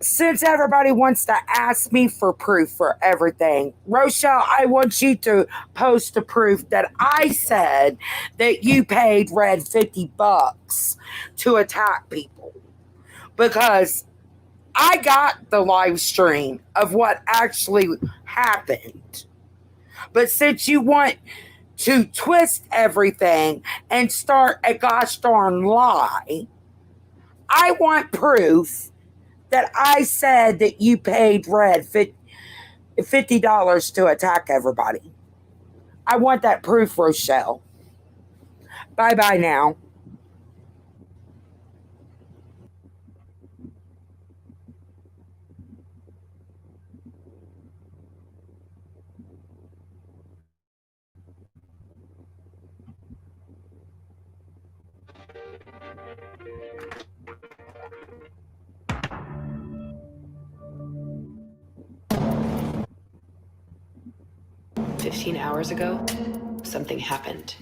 Since everybody wants to ask me for proof for everything, Rochelle, I want you to post the proof that I said that you paid Red $50 to attack people, because I got the live stream of what actually happened. But since you want to twist everything and start a gosh darn lie, I want proof that I said that you paid Red $50 to attack everybody. I want that proof, Rochelle. Bye bye now. 15 hours ago, something happened.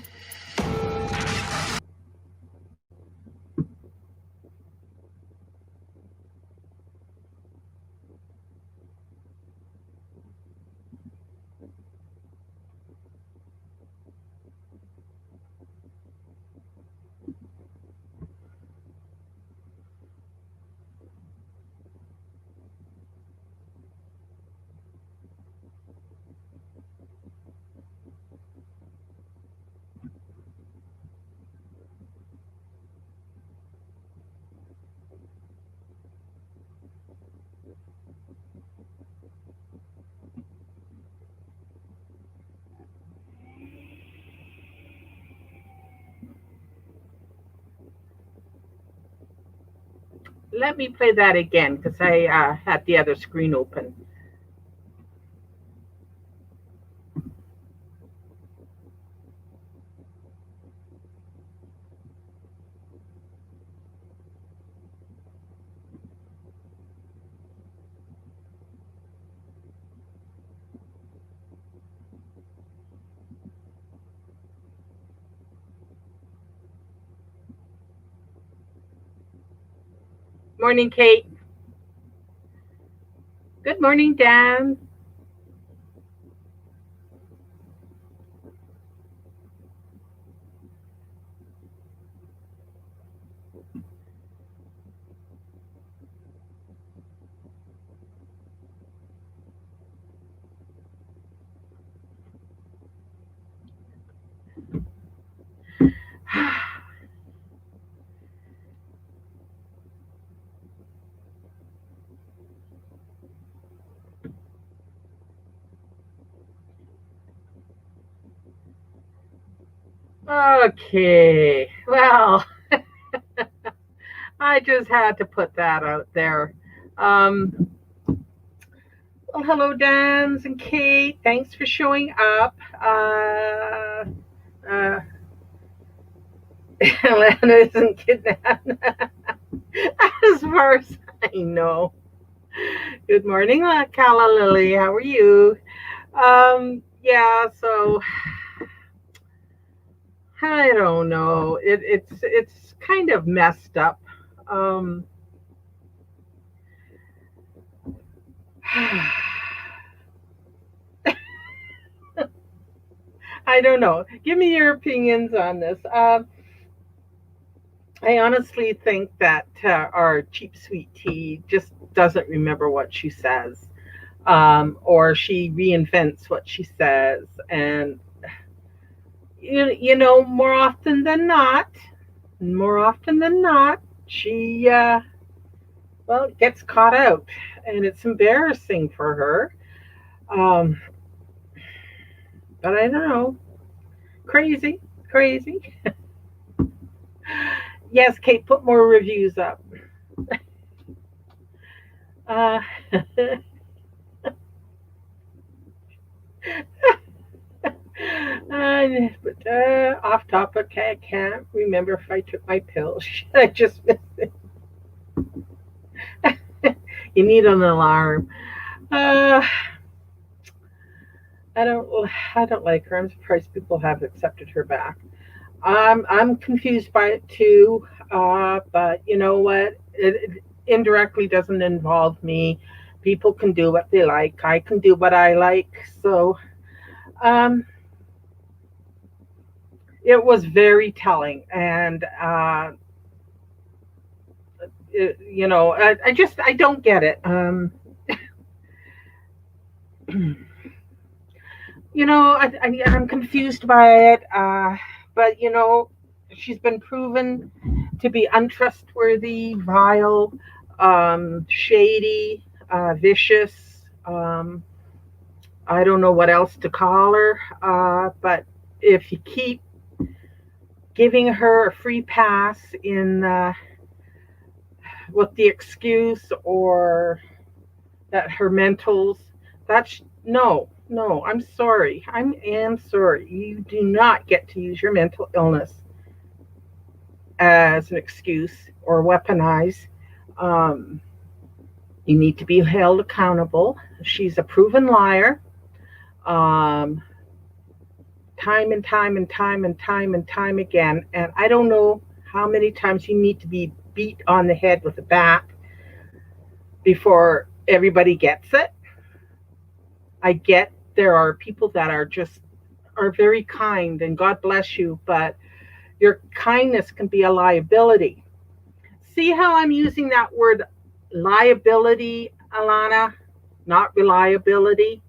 Let me play that again because I had the other screen open. Morning, Kate. Good morning, Dan. Okay, well, I just had to put that out there. Um, well, hello, Dans and Kate. Thanks for showing up. Uh, Atlanta isn't kidnapped, as far as I know. Good morning, Calla Lily. How are you? Yeah, so I don't know. It's kind of messed up. Um, I don't know. Give me your opinions on this. I honestly think that our cheap sweet tea just doesn't remember what she says, or she reinvents what she says, and more often than not, she well gets caught out, and it's embarrassing for her. Um, but I don't know, crazy, crazy. Yes, Kate, put more reviews up. Uh, but off topic, I can't remember if I took my pills. I just you need an alarm. Uh, I don't I don't like her. I'm surprised people have accepted her back. I'm confused by it too. But you know what? indirectly doesn't involve me. People can do what they like. I can do what I like. So um, it was very telling. And, I don't get it. I'm confused by it. But, she's been proven to be untrustworthy, vile, shady, vicious. I don't know what else to call her. But if you keep giving her a free pass in with the excuse or that her mentals, that's no, I'm sorry. I am sorry. You do not get to use your mental illness as an excuse or weaponize. Um, you need to be held accountable. She's a proven liar. Um, Time and time and time and time and time again. And I don't know how many times you need to be beat on the head with a bat before everybody gets it. I get there are people that are very kind and God bless you, but your kindness can be a liability. See how I'm using that word liability, Alana, not reliability?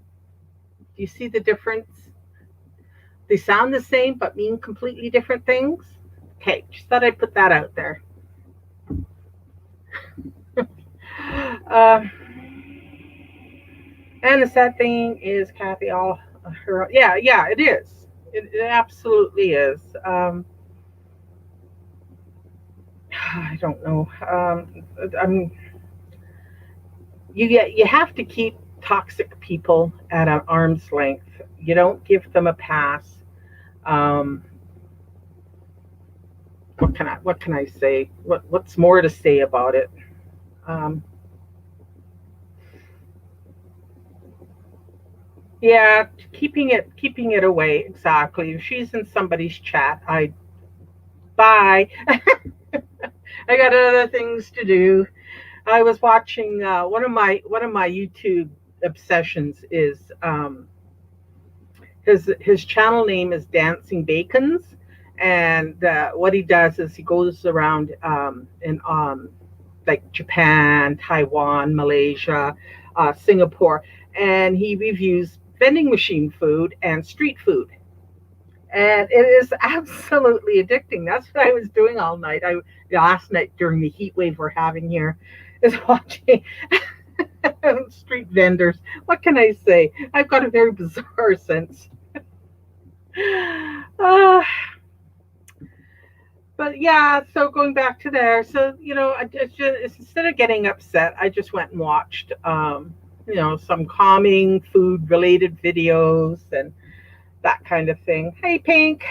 Do you see the difference? They sound the same but mean completely different things. Okay, just thought I'd put that out there. uh, and the sad thing is, Kathy, all her, yeah, it is. It absolutely is. I don't know. You have to keep toxic people at an arm's length. You don't give them a pass. What can I say? What's more to say about it? Yeah, keeping it away. Exactly. If she's in somebody's chat, I bye. I got other things to do. I was watching one of my YouTube obsessions is his channel name is Dancing Bacons, and what he does is he goes around in like Japan, Taiwan, Malaysia, Singapore, and he reviews vending machine food and street food. And it is absolutely addicting. That's what I was doing all night. Last night during the heat wave we're having here, is watching street vendors. What can I say? I've got a very bizarre sense. But yeah, so going back to there, so instead of getting upset, I just went and watched some calming food related videos and that kind of thing. Hey, Pink.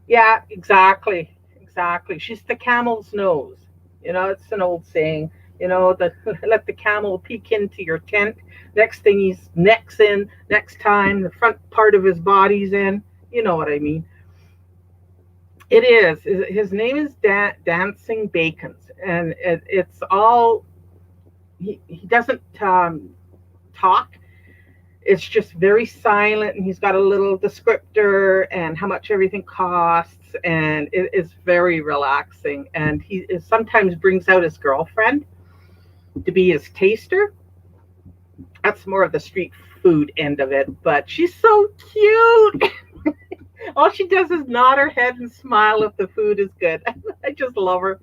Yeah, exactly. She's the camel's nose. It's an old saying. Let the camel peek into your tent. Next thing he's neck's in. Next time the front part of his body's in. You know what I mean. It is. His name is Dancing Bacons, and it's all. He doesn't talk. It's just very silent, and he's got a little descriptor and how much everything costs, and it is very relaxing. And he sometimes brings out his girlfriend to be his taster. That's more of the street food end of it, but she's so cute. All she does is nod her head and smile if the food is good. I just love her.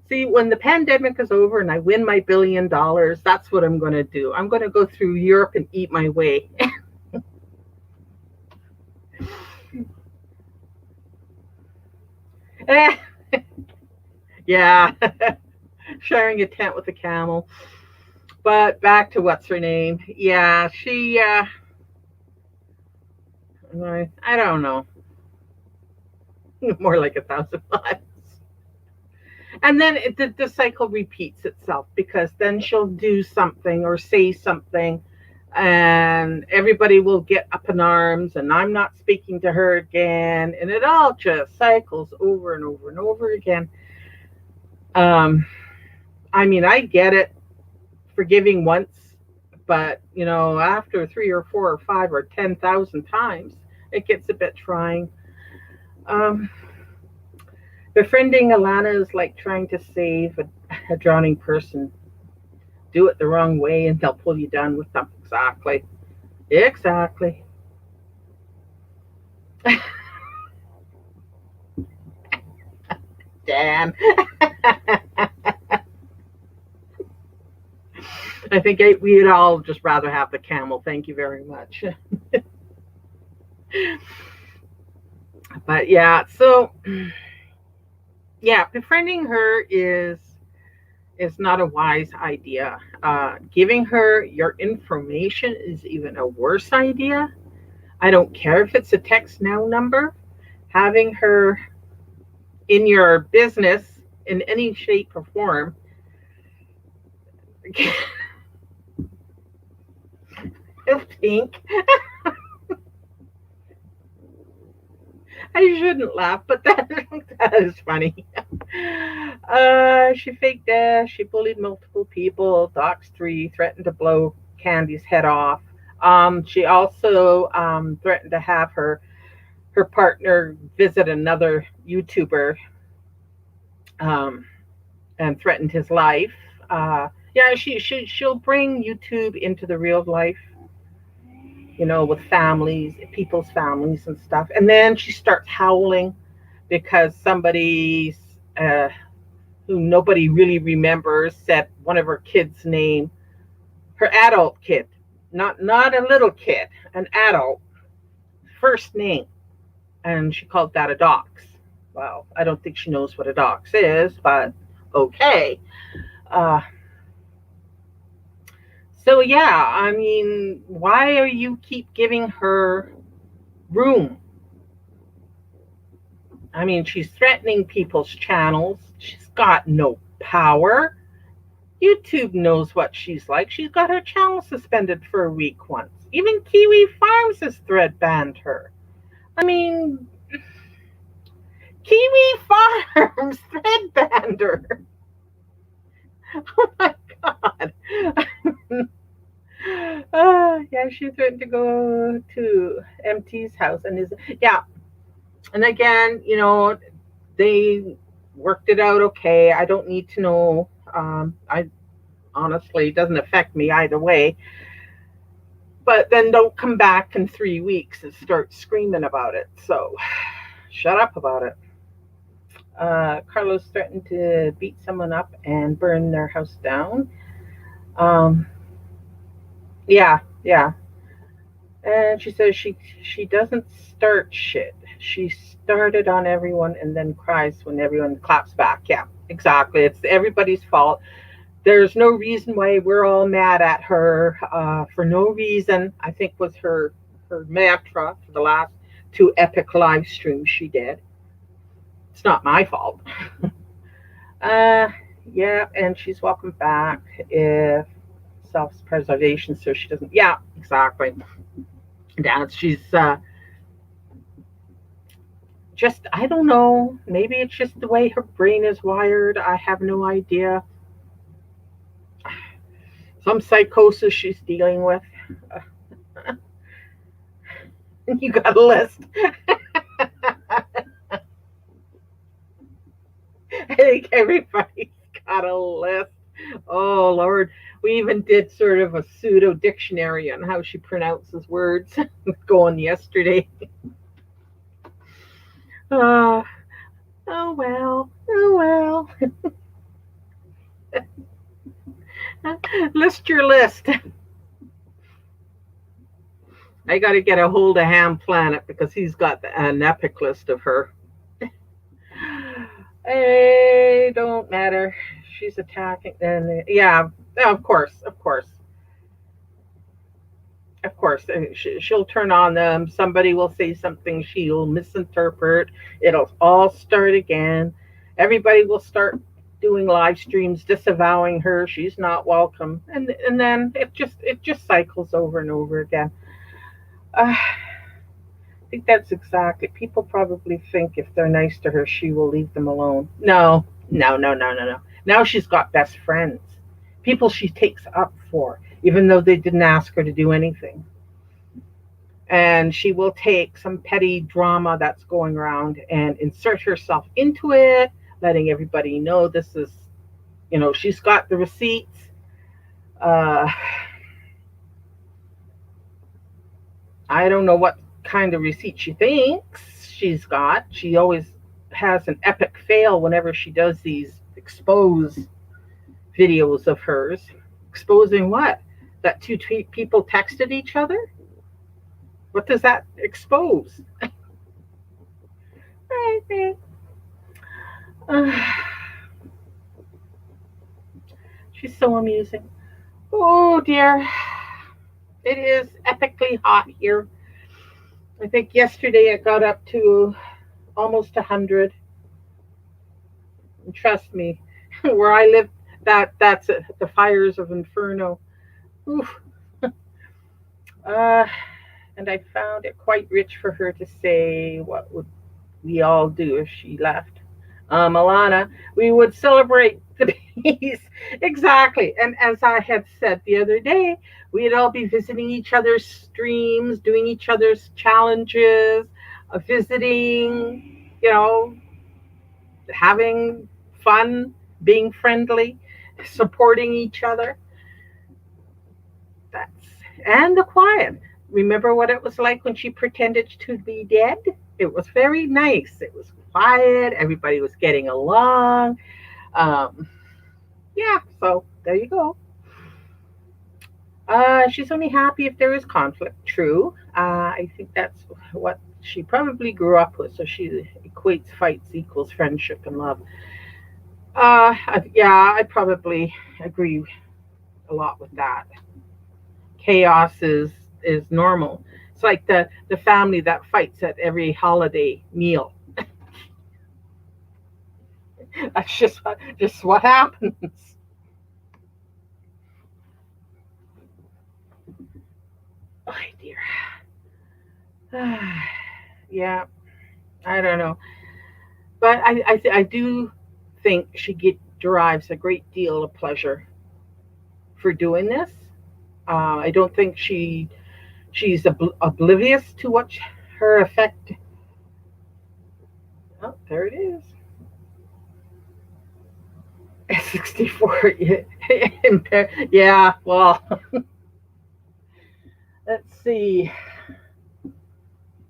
See, when the pandemic is over and I win my $1 billion, that's what I'm going to do. I'm going to go through Europe and eat my way. Yeah, sharing a tent with a camel. But back to what's her name. Yeah, she, I don't know. More like 1,000 lives. And then the cycle repeats itself, because then she'll do something or say something and everybody will get up in arms, and I'm not speaking to her again, and it all just cycles over and over and over again. Um, I mean, I get it, forgiving once, but after 3 or 4 or 5 or 10,000 times, it gets a bit trying. Um, Befriending Alana is like trying to save a drowning person. Do it the wrong way, and they'll pull you down with them. Exactly. Exactly. Dan. I think we'd all just rather have the camel. Thank you very much. But yeah, so yeah, befriending her is not a wise idea. Giving her your information is even a worse idea. I don't care if it's a text now number. Having her in your business in any shape or form. Pink. I shouldn't laugh, but that is funny. She faked death. She bullied multiple people. Doxed 3. Threatened to blow Candy's head off. She also threatened to have her partner visit another YouTuber, and threatened his life. Yeah, she'll bring YouTube into the real life, with families, people's families and stuff. And then she starts howling because somebody who nobody really remembers said one of her kids' name, her adult kid, not a little kid, an adult, first name. And she called that a dox. Well, I don't think she knows what a dox is, but okay. So yeah, I mean, why are you keep giving her room? I mean, she's threatening people's channels. She's got no power. YouTube knows what she's like. She's got her channel suspended for a week once. Even Kiwi Farms has thread banned her. I mean, Kiwi Farms thread banned her. Oh my God. Yeah, she threatened to go to MT's house and and again, they worked it out okay. I don't need to know. I honestly, it doesn't affect me either way. But then don't come back in 3 weeks and start screaming about it. So shut up about it. Carlos threatened to beat someone up and burn their house down. Yeah. And she says she doesn't start shit. She started on everyone and then cries when everyone claps back. Yeah, exactly. It's everybody's fault. There's no reason why we're all mad at her for no reason. I think was her mantra for the last 2 epic live streams she did. It's not my fault. Yeah, and she's welcome back if self-preservation, so she doesn't. Yeah, exactly. She's just, I don't know. Maybe it's just the way her brain is wired. I have no idea. Some psychosis she's dealing with. You got a list. I think everybody's got a list. Oh, Lord. We even did sort of a pseudo dictionary on how she pronounces words going yesterday. Oh, well. List your list. I got to get a hold of Ham Planet because he's got an epic list of her. Hey, don't matter. She's attacking. And yeah, of course. She'll turn on them. Somebody will say something she'll misinterpret. It'll all start again. Everybody will start doing live streams disavowing her. She's not welcome, and then it just cycles over and over again. I think that's exactly. People probably think if they're nice to her, she will leave them alone. No, no, no, no, no, no. Now she's got best friends, people she takes up for, even though they didn't ask her to do anything. And she will take some petty drama that's going around and insert herself into it, letting everybody know this is, she's got the receipts. I don't know what kind of receipt she thinks she's got. She always has an epic fail whenever she does these expose videos of hers. Exposing what? That two people texted each other? What does that expose? She's so amusing. Oh dear. It is epically hot here. I think yesterday it got up to almost 100. And trust me, where I live, that's it, the fires of Inferno. Oof. And I found it quite rich for her to say, what would we all do if she left? Alana, we would celebrate the peace. Exactly. And as I had said the other day, we'd all be visiting each other's streams, doing each other's challenges, visiting, having fun, being friendly, supporting each other. And the quiet. Remember what it was like when she pretended to be dead? It was very nice. It was quiet. Everybody was getting along. So there you go. She's only happy if there is conflict. True. I think that's what she probably grew up with. So she equates fights equals friendship and love. I probably agree a lot with that. Chaos is normal. It's like the family that fights at every holiday meal. That's just what happens. Oh dear. Yeah, I don't know, but I do think she derives a great deal of pleasure for doing this. I don't think she's oblivious to what her effect. Oh, there it is. 64. Yeah, well, let's see.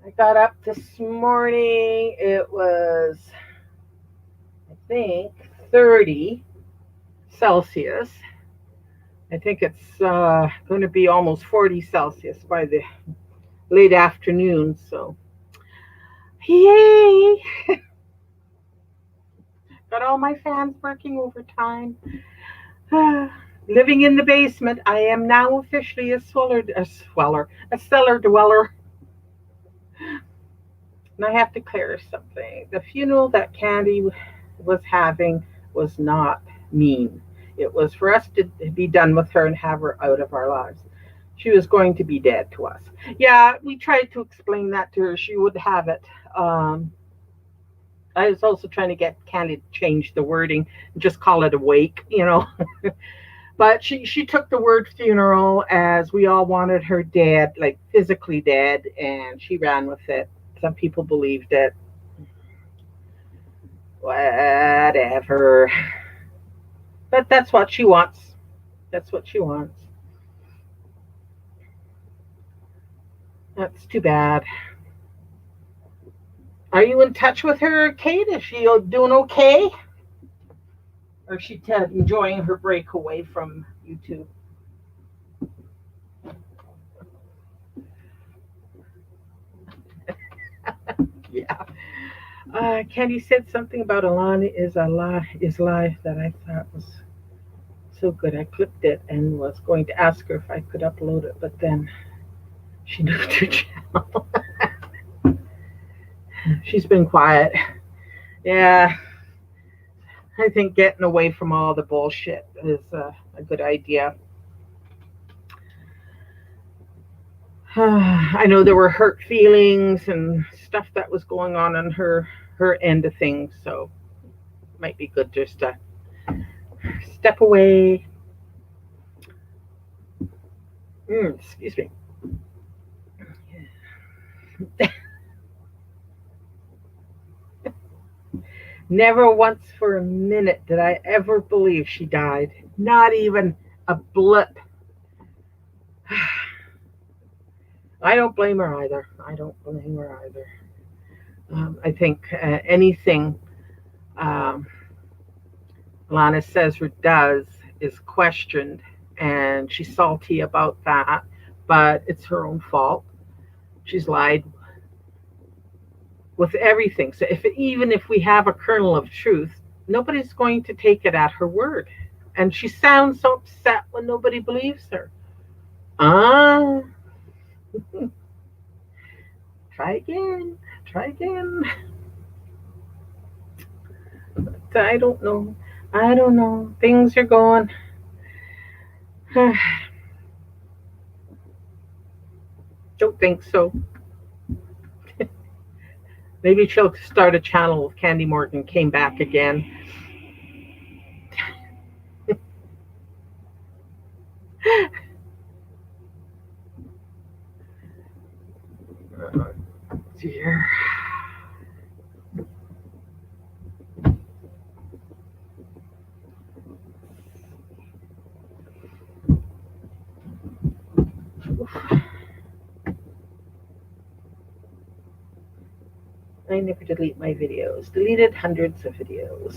I got up this morning. It was, I think, 30 Celsius. I think it's going to be almost 40 Celsius by the late afternoon. So, yay! Got all my fans working overtime. Living in the basement, I am now officially a cellar dweller. And I have to clear something. The funeral that Candy was having was not mean. It was for us to be done with her and have her out of our lives. She was going to be dead to us. Yeah, we tried to explain that to her. She would have it. I was also trying to get Candy to change the wording and just call it a wake, But she took the word funeral as we all wanted her dead, like physically dead, and she ran with it. Some people believed it. Whatever. But that's what she wants. That's what she wants. That's too bad. Are you in touch with her, Kate? Is she doing okay? Or is she enjoying her break away from YouTube? Yeah. Candy said something about Alana is live that I thought was so good. I clipped it and was going to ask her if I could upload it, but then she moved her channel. She's been quiet. Yeah. I think getting away from all the bullshit is a good idea. I know there were hurt feelings and stuff that was going on her end of things, so it might be good just to step away. Excuse me. Never once for a minute did I ever believe she died. Not even a blip. I don't blame her either. I don't blame her either. I think anything Lana says or does is questioned, and she's salty about that, but it's her own fault. She's lied with everything. So even if we have a kernel of truth, nobody's going to take it at her word. And she sounds so upset when nobody believes her. Try again. Try again. I don't know. I don't know. Things are going. Don't think so. Maybe she'll start a channel if Candy Morgan came back again. Dear. I never delete my videos. Deleted hundreds of videos.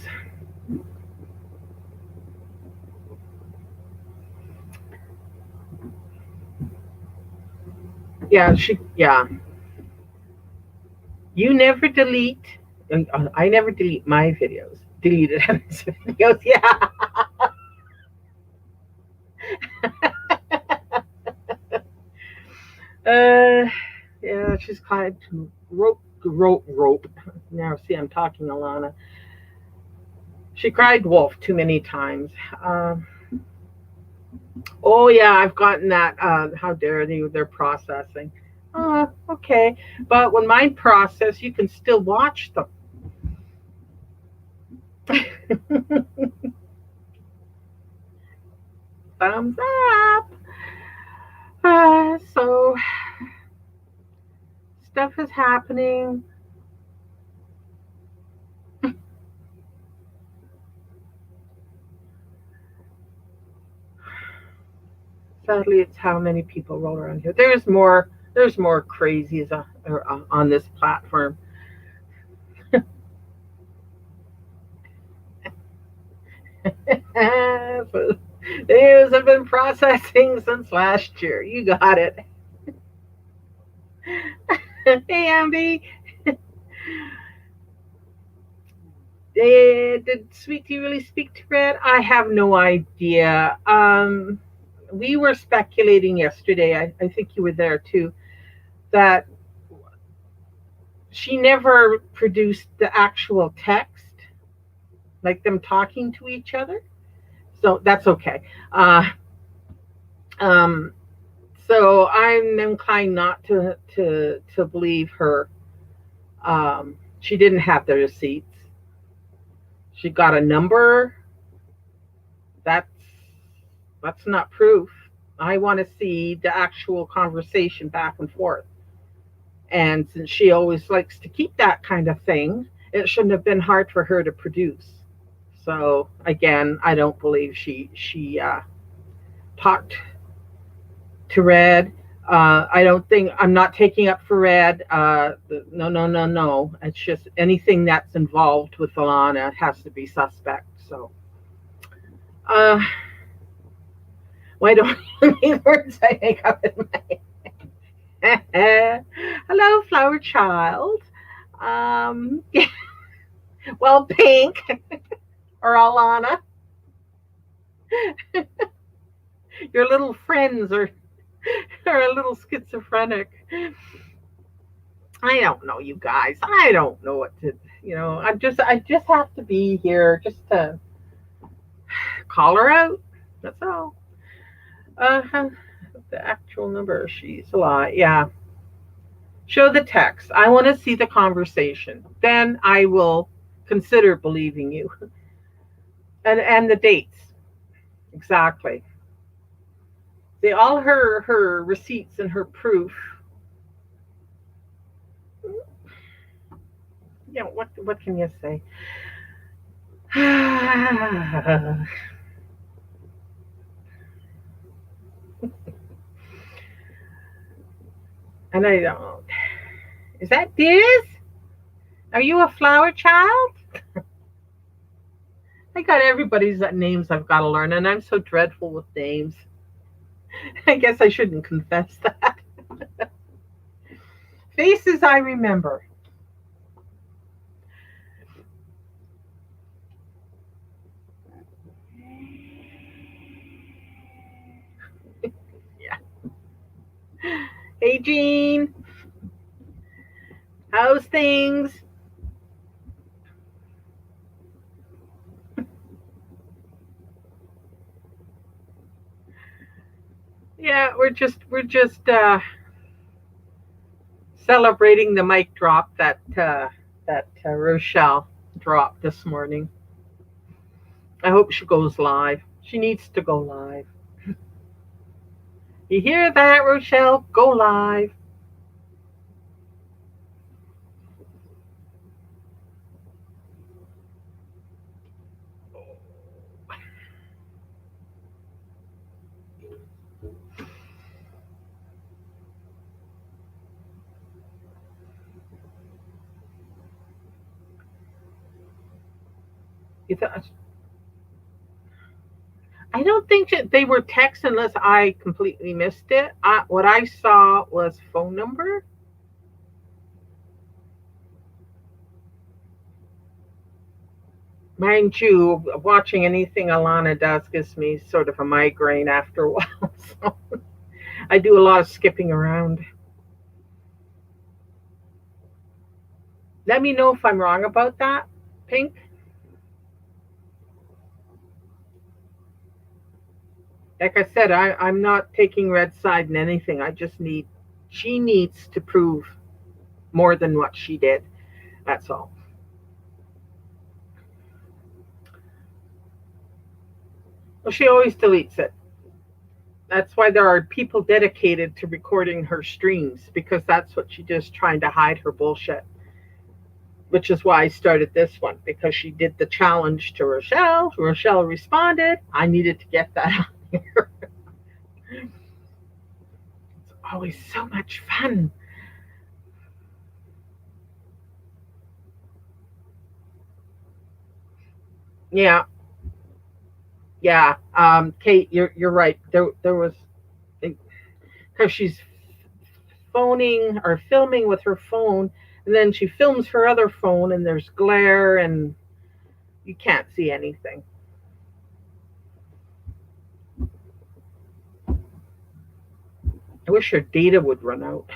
Yeah. You never delete. I never delete my videos. Deleted hundreds of videos. Yeah. Yeah, she's kind of rope. Now, see, I'm talking Alana. She cried wolf too many times. Oh, yeah, I've gotten that. How dare they? They're processing. Okay. But when mine process, you can still watch them. Thumbs up. So, stuff is happening. Sadly, it's how many people roll around here. There's more crazies on this platform. News have been processing since last year. You got it. Hey, Amby. Did Sweet Tea really speak to Red? I have no idea. We were speculating yesterday, I think you were there too, that she never produced the actual text, like them talking to each other. So that's okay. So I'm inclined not to believe her. She didn't have the receipts. She got a number. That's not proof. I want to see the actual conversation back and forth. And since she always likes to keep that kind of thing, it shouldn't have been hard for her to produce. So again, I don't believe she talked to Red. I'm not taking up for Red. No. It's just anything that's involved with Alana has to be suspect. So, why don't you words I make up in my hello, flower child. Well, Pink or Alana, your little friends are a little schizophrenic. I don't know, you guys. I don't know what to, I just have to be here just to call her out. That's all. The actual number. She's a lot. Yeah. Show the text. I want to see the conversation. Then I will consider believing you. And the dates. Exactly. All her receipts and her proof. Yeah, what can you say? And I don't. Is that Diz? Are you a flower child? I got everybody's names I've got to learn, and I'm so dreadful with names. I guess I shouldn't confess that. Faces I remember. Yeah. Hey, Jean. How's things? Yeah, we're just celebrating the mic drop that Rochelle dropped this morning. I hope she goes live. She needs to go live. You hear that, Rochelle? Go live. I don't think that they were text unless I completely missed it. What I saw was phone number. Mind you, watching anything Alana does gives me sort of a migraine after a while. So I do a lot of skipping around. Let me know if I'm wrong about that, Pink. Like I said, I'm not taking Red's side in anything. She needs to prove more than what she did. That's all. Well, she always deletes it. That's why there are people dedicated to recording her streams, because that's what she does, trying to hide her bullshit. Which is why I started this one, because she did the challenge to Rochelle. Rochelle responded. I needed to get that on here. It's always so much fun. Yeah. Yeah. Kate, you're right. There was, because she's phoning or filming with her phone, and then she films her other phone, and there's glare, and you can't see anything. I wish her data would run out.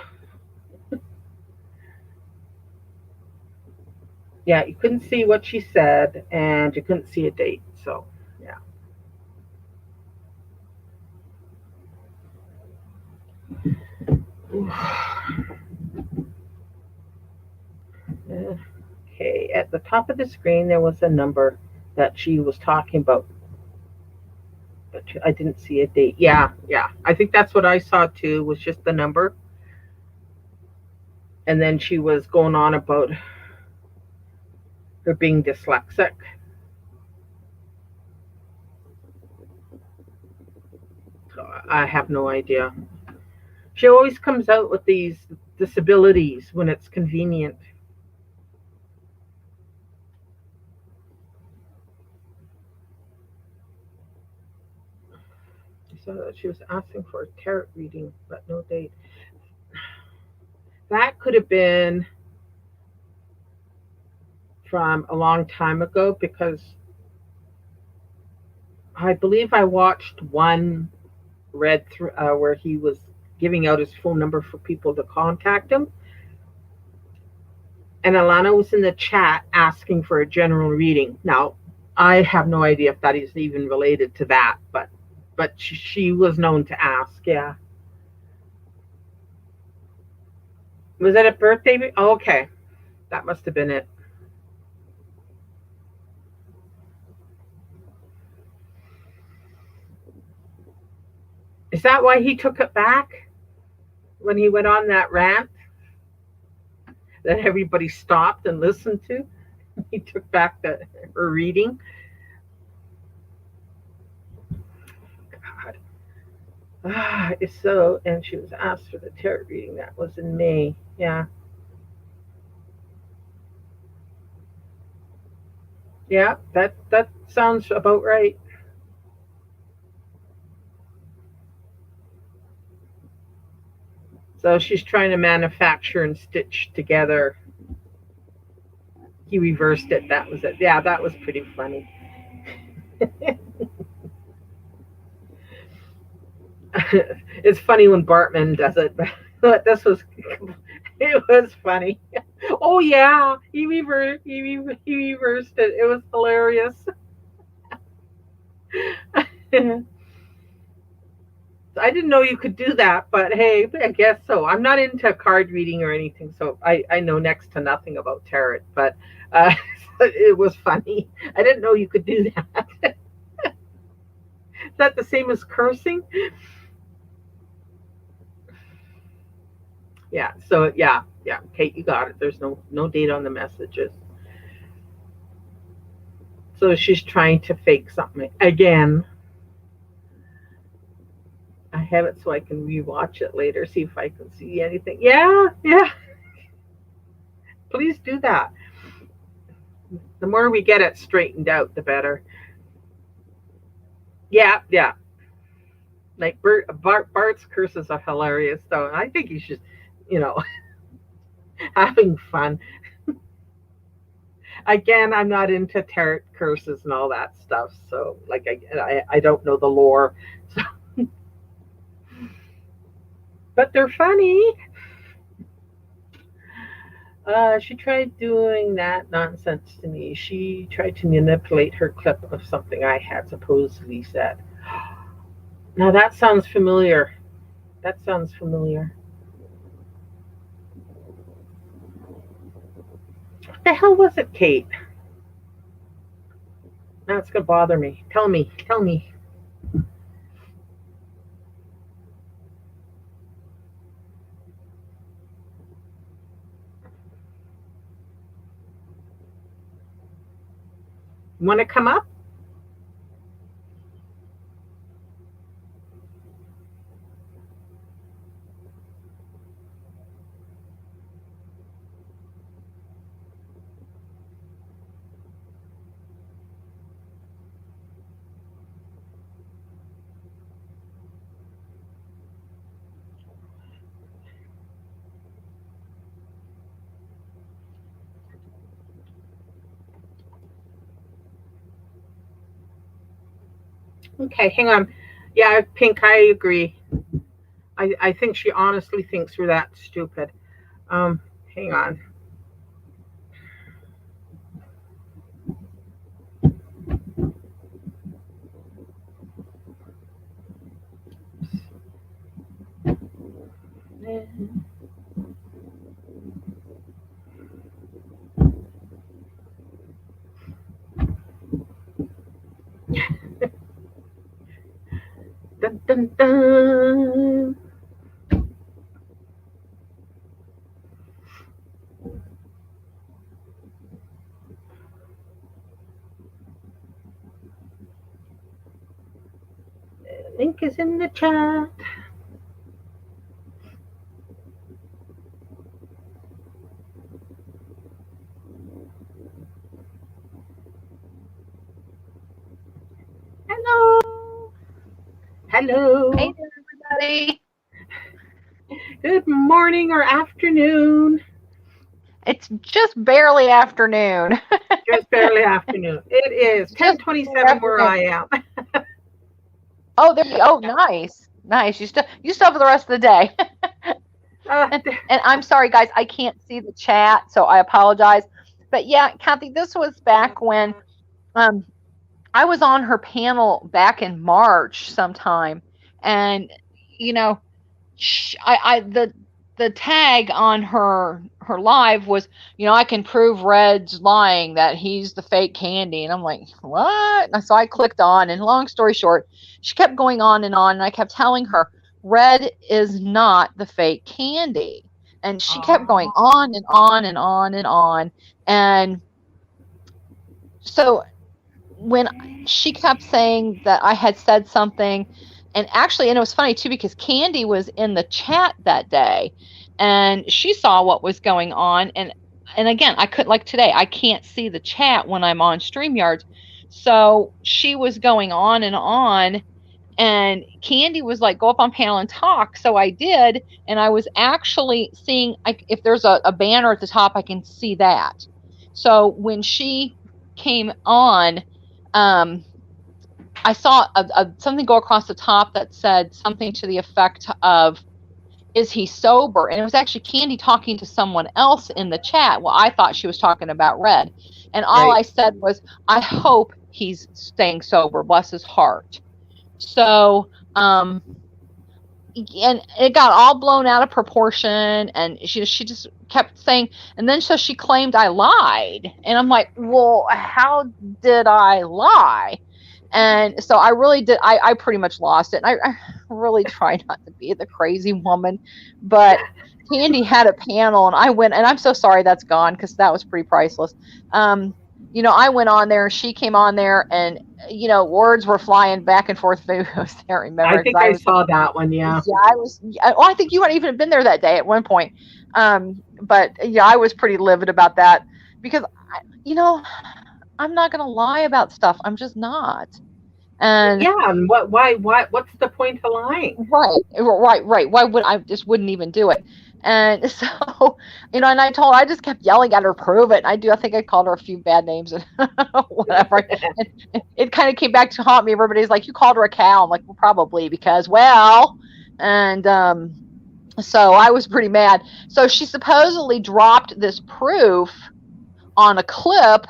Yeah, you couldn't see what she said, and you couldn't see a date. So, yeah. Okay, at the top of the screen, there was a number that she was talking about, but I didn't see a date. Yeah. I think that's what I saw too, was just the number. And then she was going on about her being dyslexic. So I have no idea. She always comes out with these disabilities when it's convenient. So she was asking for a tarot reading, but no date. That could have been from a long time ago, because I believe I watched one where he was giving out his phone number for people to contact him. And Alana was in the chat asking for a general reading. Now, I have no idea if that is even related to that, but she was known to ask. Yeah. Was that a birthday? Oh, okay, that must have been it. Is that why he took it back when he went on that rant that everybody stopped and listened to? He took back her reading. God. It's so, and she was asked for the tarot reading. That was in May. Yeah. Yeah, that sounds about right. So she's trying to manufacture and stitch together. He reversed it. That was it. Yeah, that was pretty funny. It's funny when Bartman does it, but this was, it was funny. Oh yeah, he reversed it. It was hilarious. I didn't know you could do that, but hey, I guess so. I'm not into card reading or anything, so I know next to nothing about tarot, but it was funny. I didn't know you could do that. Is that the same as cursing? Yeah, so yeah, Kate, you got it. There's no date on the messages. So she's trying to fake something again. I have it so I can rewatch it later, see if I can see anything. Yeah. Please do that. The more we get it straightened out, the better. Yeah. Like Bart's curses are hilarious, though. I think he's just, having fun. Again, I'm not into tarot curses and all that stuff, so like I don't know the lore. So. But they're funny. She tried doing that nonsense to me. She tried to manipulate her clip of something I had supposedly said. Now that sounds familiar. What the hell was it, Kate? Now it's going to bother me. Tell me. Want to come up? Okay, hang on. Yeah, Pink, I agree. I think she honestly thinks we're that stupid. Hang on. Dun, dun, dun. Link is in the chat. Hello. Hey there, everybody. Good morning or afternoon. It's just barely afternoon. Just barely afternoon. It is 10:27 where I am. Oh, there you go. Oh, nice. You still have the rest of the day. Uh, And I'm sorry, guys, I can't see the chat, so I apologize. But yeah, Kathy, this was back when um, I was on her panel back in March sometime, and you know, the tag on her live was, I can prove Red's lying that he's the fake Candy, and I'm like, what? And so I clicked on, and long story short, she kept going on, and I kept telling her Red is not the fake Candy, and she kept going on and on and on and on, and so when she kept saying that I had said something, and actually, and it was funny too, because Candy was in the chat that day and she saw what was going on. And again, I could, like today, I can't see the chat when I'm on StreamYard. So she was going on, and Candy was like, go up on panel and talk. So I did. And I was actually seeing, if there's a banner at the top, I can see that. So when she came on, I saw something go across the top that said something to the effect of, is he sober? And it was actually Candy talking to someone else in the chat. Well, I thought she was talking about Red. And all I said was, I hope he's staying sober, bless his heart. So, and it got all blown out of proportion, and she just kept saying, and then so she claimed I lied. And I'm like, well, how did I lie? And so I really did. I pretty much lost it. And I really try not to be the crazy woman, but Candy had a panel, and I went, and I'm so sorry that's gone because that was pretty priceless. I went on there, she came on there, and words were flying back and forth. I can't remember. I think I saw that one. Yeah. Yeah, I think you hadn't even been there that day at one point. But yeah, I was pretty livid about that because I'm not going to lie about stuff. I'm just not. And yeah, and what's the point of lying? Right. Why would I just wouldn't even do it? And so, and I just kept yelling at her, prove it. I think I called her a few bad names and whatever. And it kind of came back to haunt me. Everybody's like, you called her a cow. I'm like, well, probably because, and so I was pretty mad. So she supposedly dropped this proof on a clip.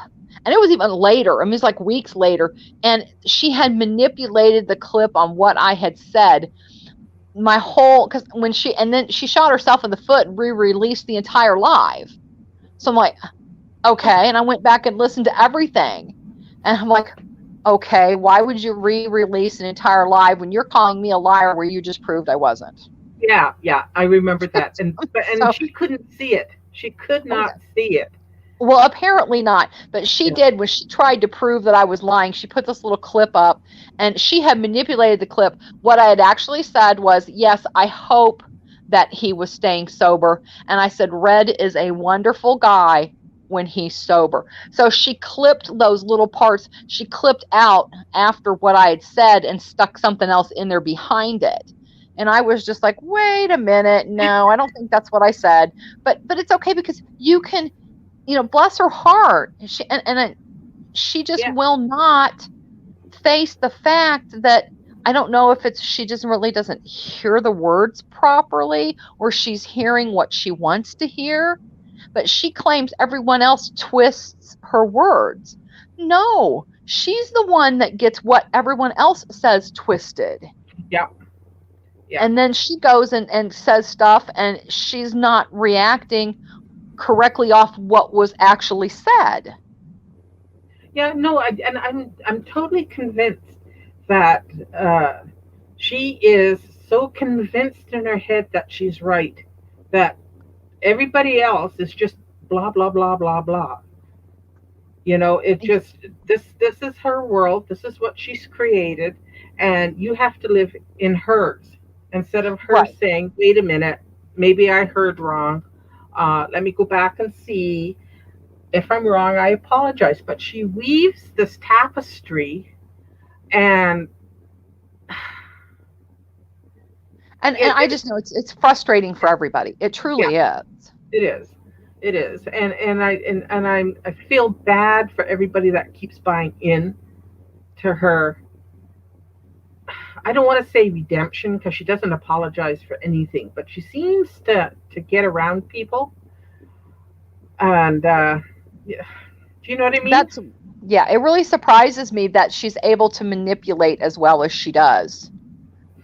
And it was even later. I mean, it was like weeks later. And she had manipulated the clip on what I had said. Because then she shot herself in the foot and re-released the entire live. So I'm like, okay. And I went back and listened to everything. And I'm like, okay, why would you re-release an entire live when you're calling me a liar where you just proved I wasn't? Yeah, I remember that. And so, she couldn't see it. She could not see it. Well, apparently not, but she did. When she tried to prove that I was lying, she put this little clip up, and she had manipulated the clip. What I had actually said was, yes, I hope that he was staying sober. And I said, Red is a wonderful guy when he's sober. So she clipped those little parts. She clipped out after what I had said and stuck something else in there behind it. And I was just like, wait a minute. No, I don't think that's what I said. But it's okay because you can... bless her heart. She just will not face the fact that I don't know if it's she just really doesn't hear the words properly or she's hearing what she wants to hear. But she claims everyone else twists her words. No, she's the one that gets what everyone else says twisted. Yeah. And then she goes and says stuff, and she's not reacting correctly off what was actually said. Yeah, no, I'm totally convinced that she is so convinced in her head that she's right, that everybody else is just blah blah blah blah blah. It just this is her world. This is what she's created, and you have to live in hers instead of her saying, "Wait a minute, maybe I heard wrong. Let me go back and see. If I'm wrong, I apologize." But she weaves this tapestry, and I just know it's frustrating for everybody. It truly is. It is, and I feel bad for everybody that keeps buying in to her. I don't want to say redemption because she doesn't apologize for anything, but she seems to get around people. And yeah. Do you know what I mean? Yeah, it really surprises me that she's able to manipulate as well as she does.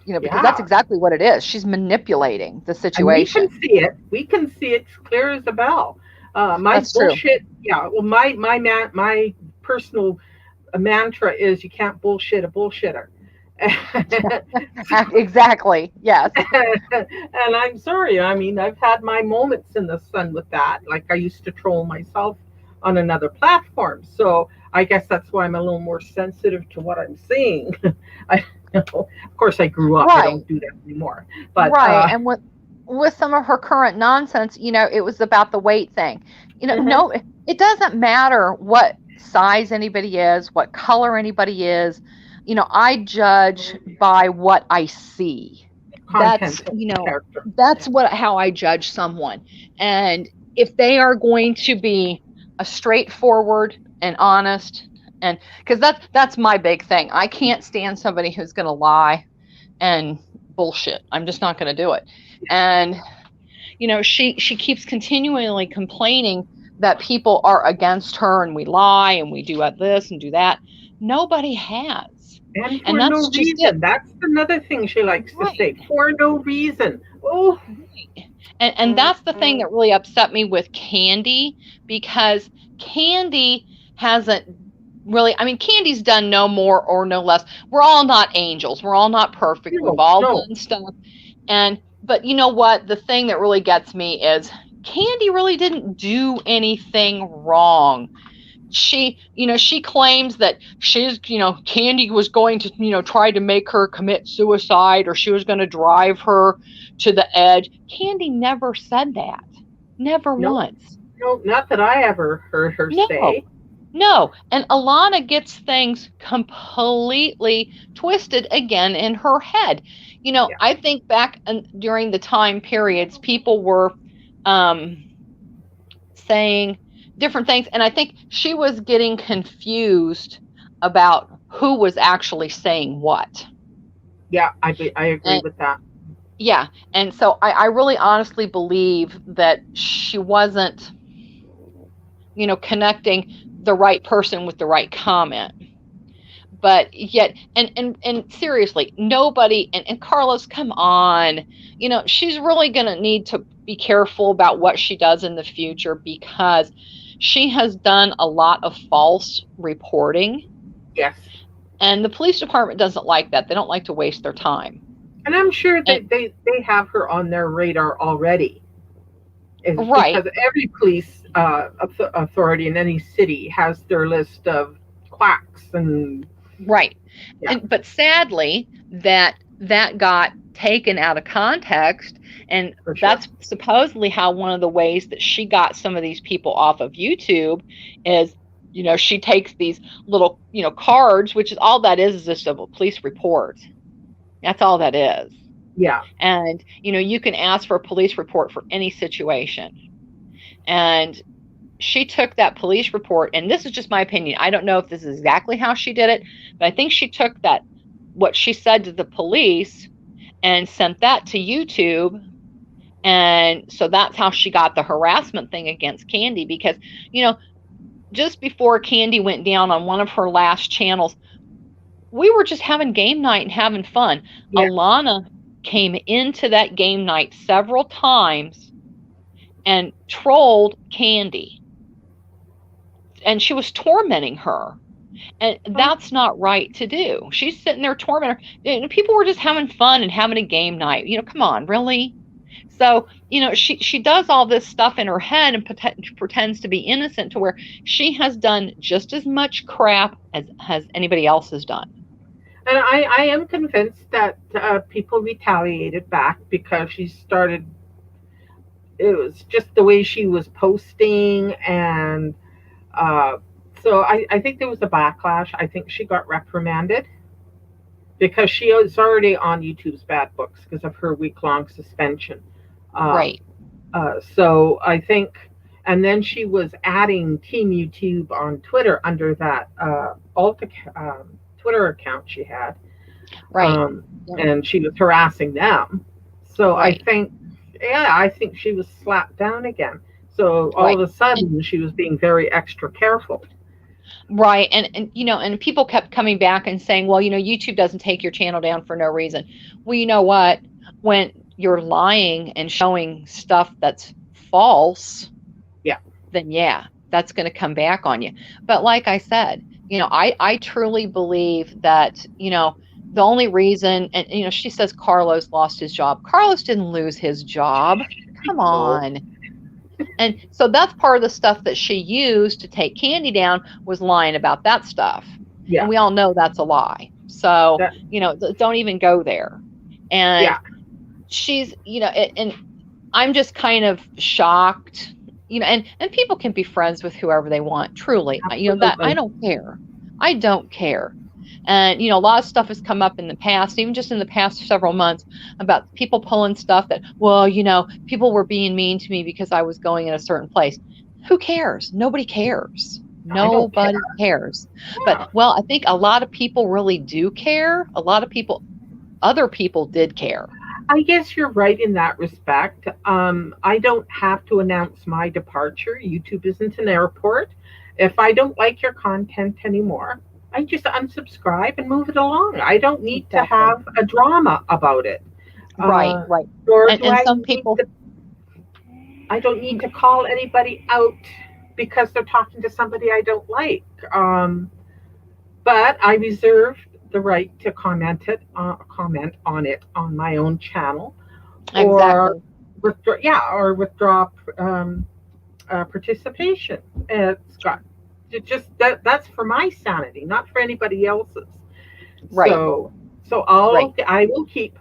Because that's exactly what it is. She's manipulating the situation. And we can see it. We can see it clear as a bell. My That's bullshit. true. Yeah. Well, my personal mantra is you can't bullshit a bullshitter. Exactly. Yes. And I'm sorry. I mean, I've had my moments in the sun with that. Like I used to troll myself on another platform. So I guess that's why I'm a little more sensitive to what I'm seeing. Of course, I grew up. Right. I don't do that anymore. But right. And with some of her current nonsense, it was about the weight thing. No, it doesn't matter what size anybody is, what color anybody is. I judge by what I see. Content, that's how I judge someone. And if they are going to be a straightforward and honest, and because that's my big thing. I can't stand somebody who's going to lie and bullshit. I'm just not going to do it. And she keeps continually complaining that people are against her and we lie and we do this and do that. Nobody has. And for no reason. That's another thing she likes to say. For no reason. Oh. And that's the thing that really upset me with Kandi, because Kandi hasn't really, Candy's done no more or no less. We're all not angels. We're all not perfect. We've all done stuff. But you know what? The thing that really gets me is Kandi really didn't do anything wrong. She claims that Kandi was going to, try to make her commit suicide, or she was going to drive her to the edge. Kandi never said that. Never once. No, not that I ever heard her say. No, and Alana gets things completely twisted again in her head. I think back during the time periods, people were saying different things, and I think she was getting confused about who was actually saying what. Yeah, I agree with that. Yeah, and so I really honestly believe that she wasn't, connecting the right person with the right comment. But yet, and seriously, nobody, and Carlos, come on, she's really going to need to be careful about what she does in the future, because she has done a lot of false reporting. Yes. And the police department doesn't like that. They don't like to waste their time. And I'm sure that they have her on their radar already. Right. Because every police authority in any city has their list of quacks and. Right. Yeah. But sadly, that got taken out of context. And that's supposedly how one of the ways that she got some of these people off of YouTube is, she takes these little, cards, which is all that is just a police report. That's all that is. Yeah. And, you can ask for a police report for any situation. And she took that police report, and this is just my opinion. I don't know if this is exactly how she did it, but I think she took what she said to the police and sent that to YouTube. And so that's how she got the harassment thing against Kandi, because, just before Kandi went down on one of her last channels, we were just having game night and having fun. Yeah. Alana came into that game night several times and trolled Kandi. And she was tormenting her. And that's not right to do. She's sitting there tormenting her. People were just having fun and having a game night. Come on, really? So, she does all this stuff in her head and pretends to be innocent, to where she has done just as much crap as anybody else has done. And I am convinced that people retaliated back, because she started, it was just the way she was posting. And so I think there was a backlash. I think she got reprimanded because she was already on YouTube's bad books because of her week-long suspension. Right. So I think, and then she was adding Team YouTube on Twitter under that Twitter account she had. Right. And she was harassing them. So Right. I think she was slapped down again. So all Right. of a sudden, she was being very extra careful. Right. And and people kept coming back and saying, well, YouTube doesn't take your channel down for no reason. Well, you know what? When you're lying and showing stuff that's false, Yeah. then yeah, that's going to come back on you. But like I said, I truly believe that, the only reason, and she says Carlos lost his job. Carlos didn't lose his job. Come on. And so that's part of the stuff that she used to take Candy down, was lying about that stuff. Yeah. And we all know that's a lie. So, don't even go there. And she's, and I'm just kind of shocked, and people can be friends with whoever they want. Truly, that I don't care. I don't care. And, a lot of stuff has come up in the past, even just in the past several months, about people pulling stuff that, well, people were being mean to me because I was going in a certain place. Who cares? Nobody cares. Nobody cares. Yeah. But, I think a lot of people really do care. A lot of other people did care. I guess you're right in that respect. I don't have to announce my departure. YouTube isn't an airport. If I don't like your content anymore, I just unsubscribe and move it along. I don't need to have a drama about it. Right. And some people... I don't need to call anybody out because they're talking to somebody I don't like. But I reserve the right to comment on it on my own channel, or withdraw participation. It's got that's for my sanity, not for anybody else's. Right. So I will keep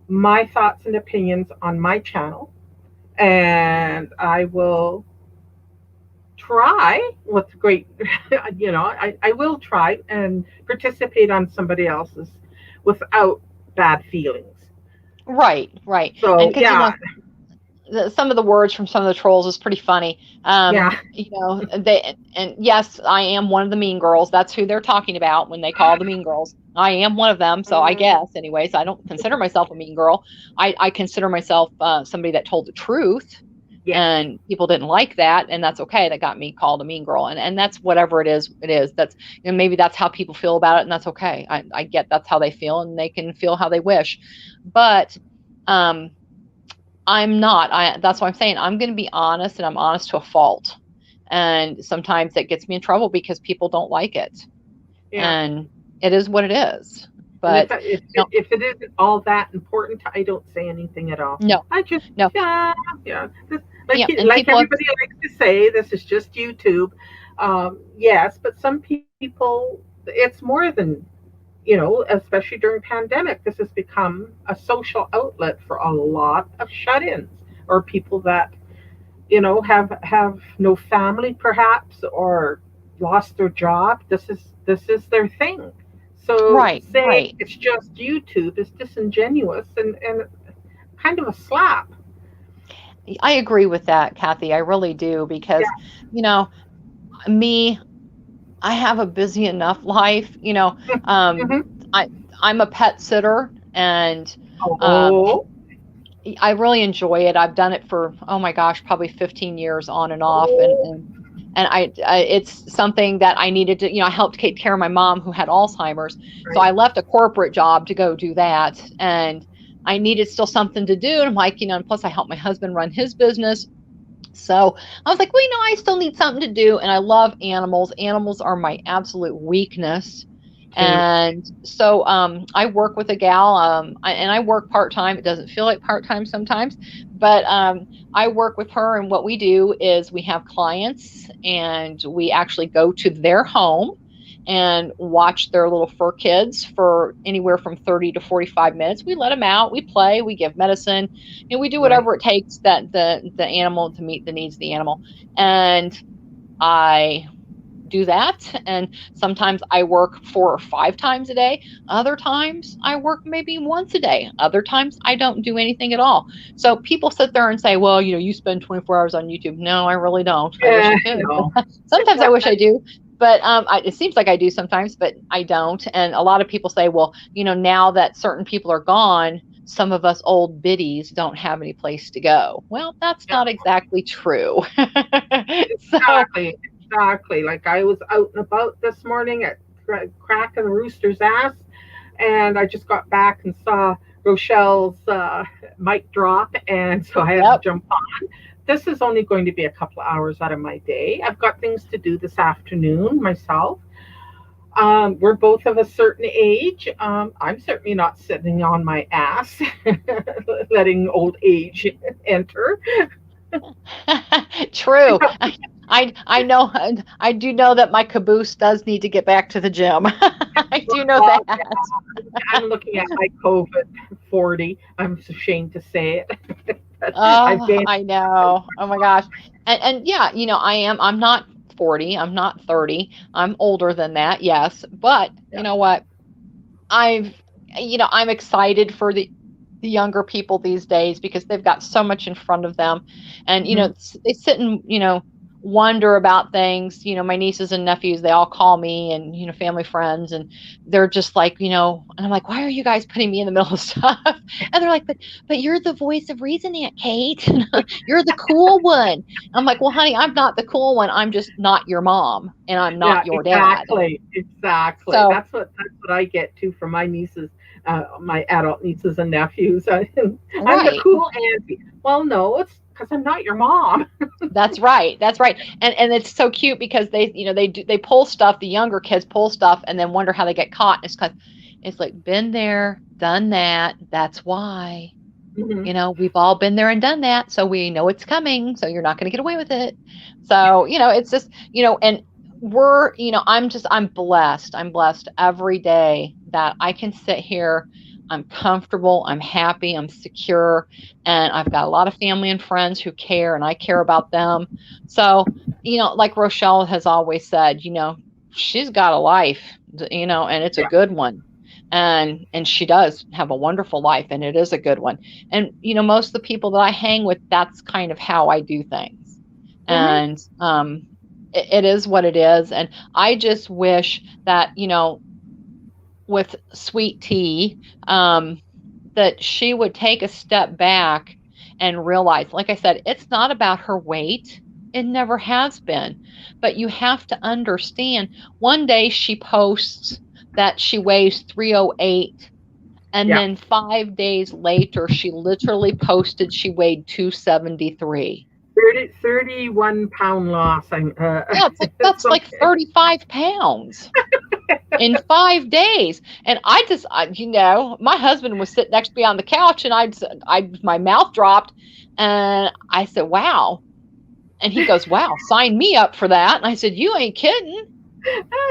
my thoughts and opinions on my channel, and I will try with great, I will try and participate on somebody else's without bad feelings. Right. So, some of the words from some of the trolls is pretty funny. Yes, I am one of the mean girls. That's who they're talking about when they call the mean girls. I am one of them. So I guess, anyways, I don't consider myself a mean girl. I consider myself somebody that told the truth. Yeah. And people didn't like that, and that's okay. That got me called a mean girl, and that's whatever it is. That's maybe that's how people feel about it, and that's okay. I get that's how they feel, and they can feel how they wish. But I'm not. That's why I'm saying I'm going to be honest, and I'm honest to a fault. And sometimes that gets me in trouble because people don't like it, and it is what it is. But if it isn't all that important, I don't say anything at all. No, I just no. Like everybody likes to say, this is just YouTube. Yes, but some people, it's more than, especially during pandemic, this has become a social outlet for a lot of shut-ins or people that, have no family perhaps, or lost their job. This is their thing. So saying it's just YouTube is disingenuous and kind of a slap. I agree with that, Kathy. I really do, because, me, I have a busy enough life. I'm a pet sitter, and I really enjoy it. I've done it for, oh my gosh, probably 15 years on and off. And I it's something that I needed to, I helped take care of my mom who had Alzheimer's. Right. So I left a corporate job to go do that. And I needed still something to do. And I'm like, and plus I helped my husband run his business. So I was like, well, I still need something to do. And I love animals. Animals are my absolute weakness. And so I work with a gal, and I work part-time. It doesn't feel like part-time sometimes, but I work with her, and what we do is we have clients, and we actually go to their home and watch their little fur kids for anywhere from 30 to 45 minutes. We let them out, we play, we give medicine, and we do whatever it takes that the animal to meet the needs of the animal. And I do that, and sometimes I work 4 or 5 times a day. Other times I work maybe once a day. Other times I don't do anything at all. So people sit there and say, well, you spend 24 hours on YouTube. No, I really don't. I wish I could. No. Sometimes I wish I do, But it seems like I do sometimes, but I don't. And a lot of people say, well, now that certain people are gone, some of us old biddies don't have any place to go. Well, that's not exactly true. Exactly. Like I was out and about this morning at cracking the rooster's ass, and I just got back and saw Rochelle's mic drop, and so I had to jump on. This is only going to be a couple of hours out of my day. I've got things to do this afternoon myself. We're both of a certain age. I'm certainly not sitting on my ass, letting old age enter. True. I know. I do know that my caboose does need to get back to the gym. I do know that. I'm looking at my COVID 40. I'm ashamed to say it. I know. Oh my gosh. And yeah, I'm not 40. I'm not 30. I'm older than that. Yes. But you know what? I'm excited for the younger people these days because they've got so much in front of them. And, they sit and, wonder about things. My nieces and nephews, they all call me and, family friends, and they're just like, and I'm like, why are you guys putting me in the middle of stuff? And they're like, but you're the voice of reason, Aunt Kate. You're the cool one. I'm like, well, honey, I'm not the cool one. I'm just not your mom, and I'm not your dad. Exactly. So, that's what I get too from my nieces, my adult nieces and nephews. I'm the cool auntie. Well, no, it's because I'm not your mom. That's right. And it's so cute because they pull stuff, the younger kids pull stuff and then wonder how they get caught. It's because it's like, been there, done that. That's why, we've all been there and done that. So we know it's coming. So you're not going to get away with it. So, it's just, and we're, I'm blessed. I'm blessed every day that I can sit here. I'm comfortable, I'm happy, I'm secure, and I've got a lot of family and friends who care, and I care about them. So, like Rochelle has always said, she's got a life, and it's a good one. And she does have a wonderful life, and it is a good one. And, most of the people that I hang with, that's kind of how I do things. And it is what it is. And I just wish that, with Sweet Tea, that she would take a step back and realize, like I said, it's not about her weight. It never has been. But you have to understand, one day she posts that she weighs 308, and then 5 days later, she literally posted she weighed 273. 31 pound loss. That's like 35 pounds in 5 days. And my husband was sitting next to me on the couch, and my mouth dropped, and I said, wow. And he goes, wow, sign me up for that. And I said, you ain't kidding.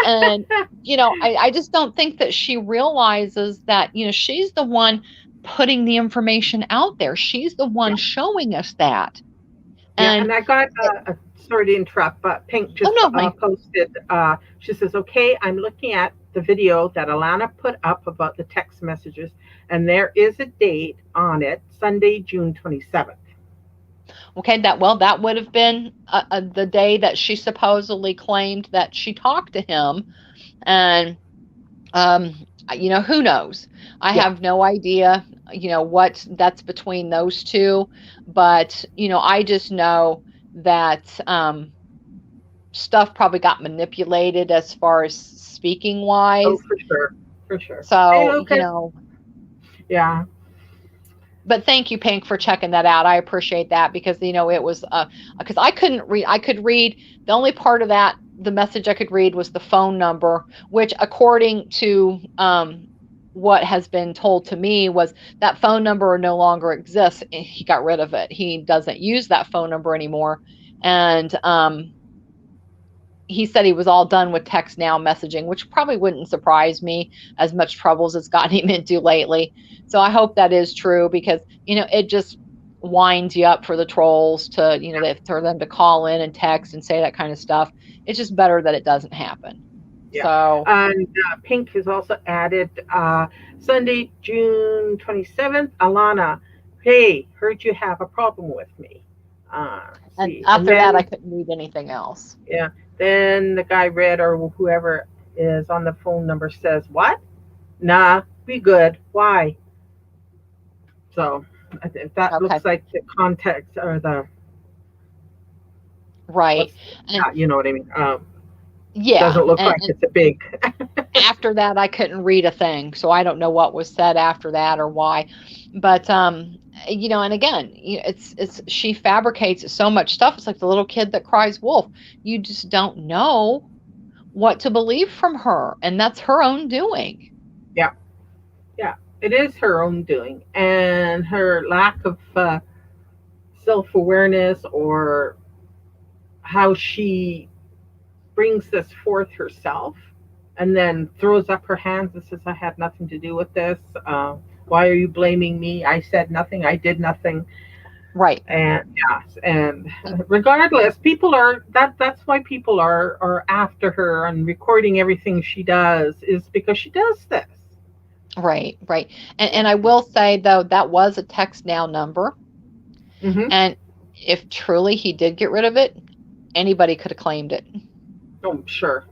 And, I just don't think that she realizes that, she's the one putting the information out there. She's the one showing us that. And I got, sorry to interrupt, but Pink just posted, she says, okay, I'm looking at the video that Alana put up about the text messages, and there is a date on it, Sunday, June 27th. Okay, that would have been the day that she supposedly claimed that she talked to him. And, who knows? I have no idea, what that's between those two. But, I just know that stuff probably got manipulated as far as speaking wise. Oh, for sure. So, Yeah. But thank you, Pink, for checking that out. I appreciate that because, it was, because I couldn't read, the only part of that, the message I could read was the phone number, which according to what has been told to me was that phone number no longer exists. He got rid of it. He doesn't use that phone number anymore. And he said he was all done with text now messaging, which probably wouldn't surprise me as much trouble as it's gotten him into lately. So I hope that is true because, it just winds you up for the trolls to, for them to call in and text and say that kind of stuff. It's just better that it doesn't happen. Yeah. So, and Pink has also added Sunday, June 27th. Alana, hey, heard you have a problem with me. and after that, I couldn't read anything else. Yeah. Then the guy read, or whoever is on the phone number says, "What? Nah, be good. Why?" So I think that Okay. looks like the context or the Right. what's And you know what I mean. yeah. Doesn't look like And it's a big. after that, I couldn't read a thing. So I don't know what was said after that or why. But, and again, she fabricates so much stuff. It's like the little kid that cries wolf. You just don't know what to believe from her. And that's her own doing. Yeah, yeah, it is her own doing, and her lack of self awareness, or how she brings this forth herself and then throws up her hands and says, "I had nothing to do with this. Why are you blaming me? I said nothing. I did nothing." Right. And yes, and regardless, people are that's why people are after her and recording everything she does, is because she does this. Right. Right. And I will say, though, that was a text now number. Mm-hmm. And if truly he did get rid of it, anybody could have claimed it. Oh, sure.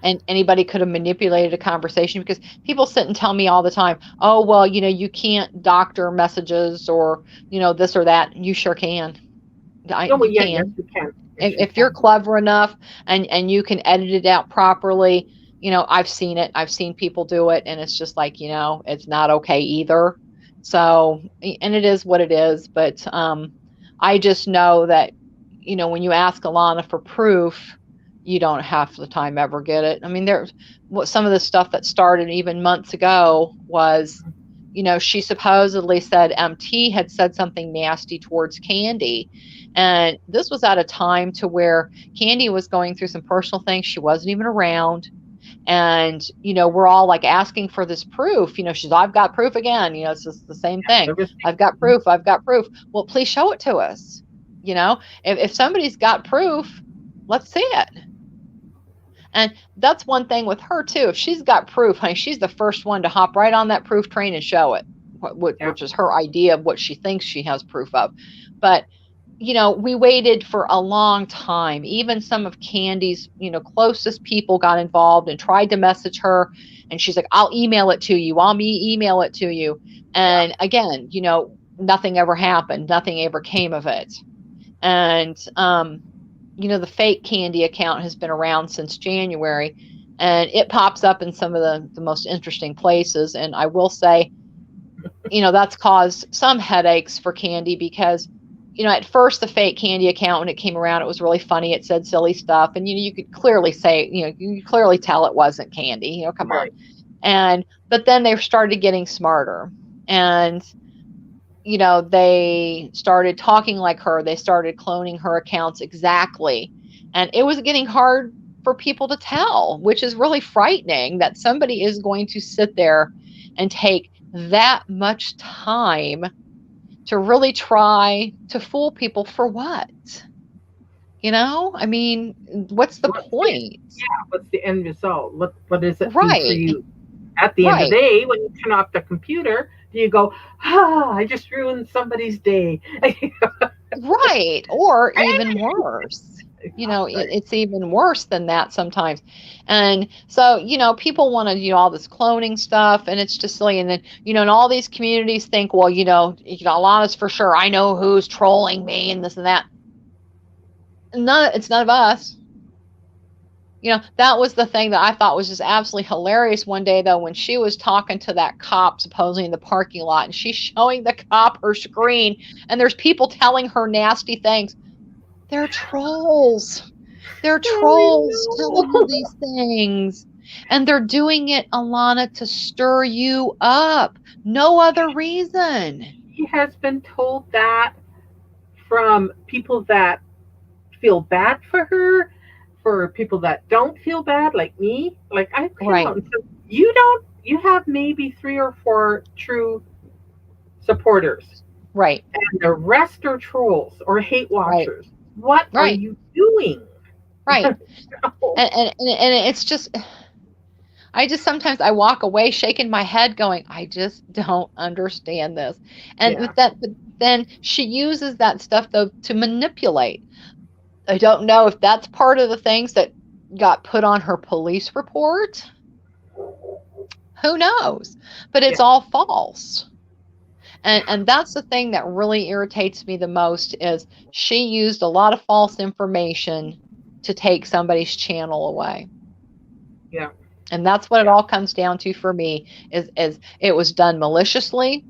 And anybody could have manipulated a conversation, because people sit and tell me all the time, oh, well, you can't doctor messages or, this or that. You sure can. Oh, well, You yeah, yes, can. you can. Yes, you If you're can. clever enough and you can edit it out properly, I've seen it. I've seen people do it, and it's just like, it's not okay either. So, and it is what it is. But I just know that, when you ask Alana for proof, you don't half the time ever get it. I mean, there's some of the stuff that started even months ago was, she supposedly said MT had said something nasty towards Candy. And this was at a time to where Candy was going through some personal things. She wasn't even around. And, we're all like asking for this proof. She's, I've got proof again. It's just the same thing. Everything. I've got proof. I've got proof. Well, please show it to us. If somebody's got proof, let's see it. And that's one thing with her too. If she's got proof, honey, she's the first one to hop right on that proof train and show it, which is her idea of what she thinks she has proof of. But, we waited for a long time. Even some of Candy's, closest people got involved and tried to message her. And she's like, I'll email it to you. I'll email it to you. And again, nothing ever happened. Nothing ever came of it. And, the fake Candy account has been around since January, and it pops up in some of the most interesting places. And I will say, that's caused some headaches for Candy, because, at first the fake Candy account, when it came around, it was really funny. It said silly stuff, and, you could clearly say, you could clearly tell it wasn't Candy, come on. But then they started getting smarter, and, they started talking like her. They started cloning her accounts exactly. And it was getting hard for people to tell, which is really frightening, that somebody is going to sit there and take that much time to really try to fool people for what? I mean, what's the point? What's the end result? What does it do Right. for you? At the end of the day, when you turn off the computer, do you go, I just ruined somebody's day? Right. Or even worse. It's even worse than that sometimes. And so, people want to do all this cloning stuff, and it's just silly. And then, and all these communities think, well, Alana's for sure. I know who's trolling me and this and that. It's none of us. That was the thing that I thought was just absolutely hilarious one day, though, when she was talking to that cop supposedly in the parking lot, and she's showing the cop her screen, and there's people telling her nasty things. They're trolls. They're trolls telling you these things. And they're doing it, Alana, to stir you up. No other reason. He has been told that from people that feel bad for her, for people that don't feel bad, like me. Like I came out and said, you have maybe 3 or 4 true supporters. Right. And the rest are trolls or hate watchers. Right. What are you doing? Right. and it's just, I just sometimes I walk away shaking my head going, I just don't understand this. And with that, but then she uses that stuff though to manipulate. I don't know if that's part of the things that got put on her police report. Who knows? But it's all false. And that's the thing that really irritates me the most is she used a lot of false information to take somebody's channel away. Yeah. And that's what it all comes down to for me is it was done maliciously.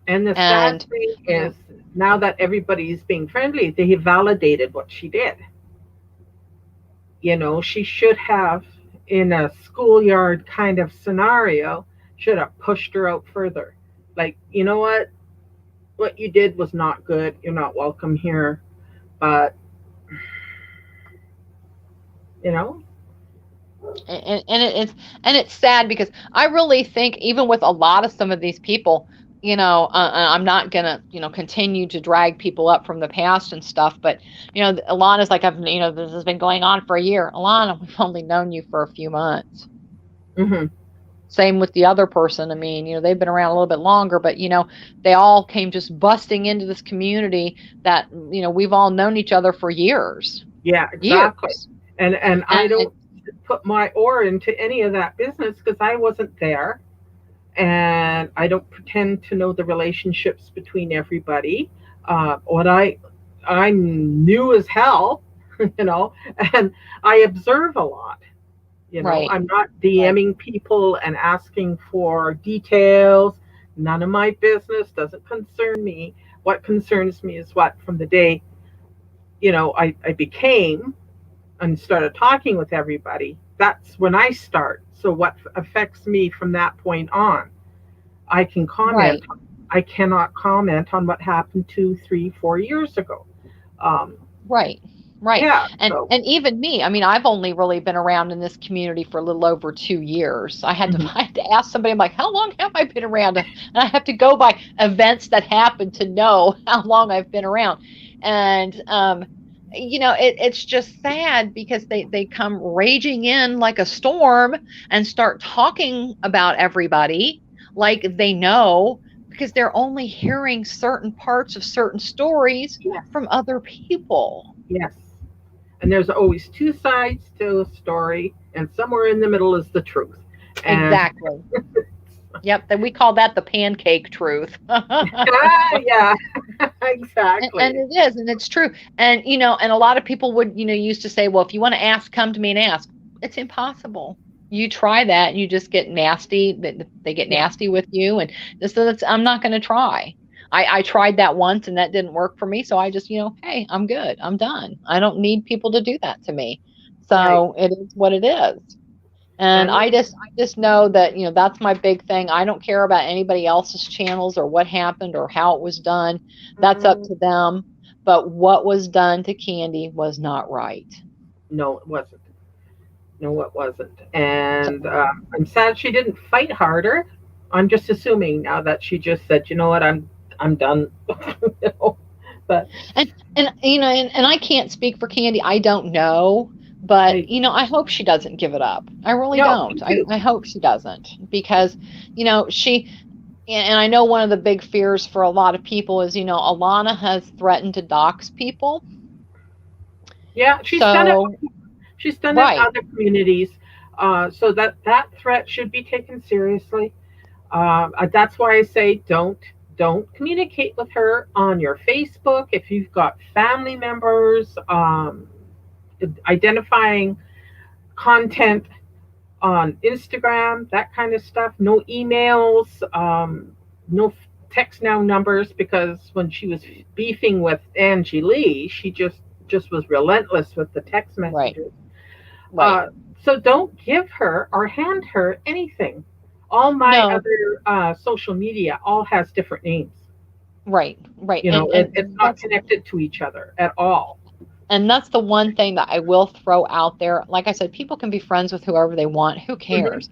And the sad thing is, now that everybody's being friendly, they have validated what she did. You know, she should have, in a schoolyard kind of scenario, should have pushed her out further. Like, you know what you did was not good. You're not welcome here. But, you know. And it's sad because I really think even with a lot of some of these people, you know, I'm not gonna, you know, continue to drag people up from the past and stuff, but you know, Alana's like, you know, this has been going on for a year. Alana, we've only known you for a few months. Mm-hmm. Same with the other person. I mean, you know, they've been around a little bit longer, but you know, they all came just busting into this community that, you know, we've all known each other for years. Yeah, exactly. Years. And I don't put my oar into any of that business because I wasn't there. And I don't pretend to know the relationships between everybody. What I knew as hell, you know, and I observe a lot. You know, Right. I'm not DMing people and asking for details. None of my business, doesn't concern me. What concerns me is what from the day, you know, I became and started talking with everybody. That's when I start. So what affects me from that point on, I can comment. Right. I cannot comment on what happened 2, 3, 4 years ago. Right. Right. Yeah. And even me, I mean, I've only really been around in this community for a little over 2 years. I had to ask somebody, I'm like, how long have I been around? And I have to go by events that happen to know how long I've been around. And, you know, it's just sad because they come raging in like a storm and start talking about everybody like they know, because they're only hearing certain parts of certain stories from other people. Yes. And there's always two sides to a story, and somewhere in the middle is the truth. And exactly. Yep. Then we call that the pancake truth. yeah, exactly. And it is, and it's true. And, you know, and a lot of people would, you know, used to say, well, if you want to ask, come to me and ask. It's impossible. You try that, and you just get nasty. They get nasty with you. And so I'm not going to try. I tried that once and that didn't work for me. So I just, you know, hey, I'm good. I'm done. I don't need people to do that to me. So It is what it is. And I just know that, you know, that's my big thing. I don't care about anybody else's channels or what happened or how it was done. That's up to them. But what was done to Candy was not right. No, it wasn't. No, it wasn't. And I'm sad she didn't fight harder. I'm just assuming now that she just said, you know what, I'm done. You know? But and you know, and I can't speak for Candy. I don't know. But, you know, I hope she doesn't give it up. I really don't. I hope she doesn't, because, you know, and I know one of the big fears for a lot of people is, you know, Alana has threatened to dox people. Yeah, she's done it. She's done it in other communities. So that threat should be taken seriously. That's why I say don't communicate with her on your Facebook. If you've got family members, identifying content on Instagram, that kind of stuff. No emails, no text now numbers, because when she was beefing with Angie Lee, she just was relentless with the text messages. Right. So don't give her or hand her anything. All my other social media all has different names. Right. You know, it's not connected to each other at all. And that's the one thing that I will throw out there. Like I said, people can be friends with whoever they want. Who cares?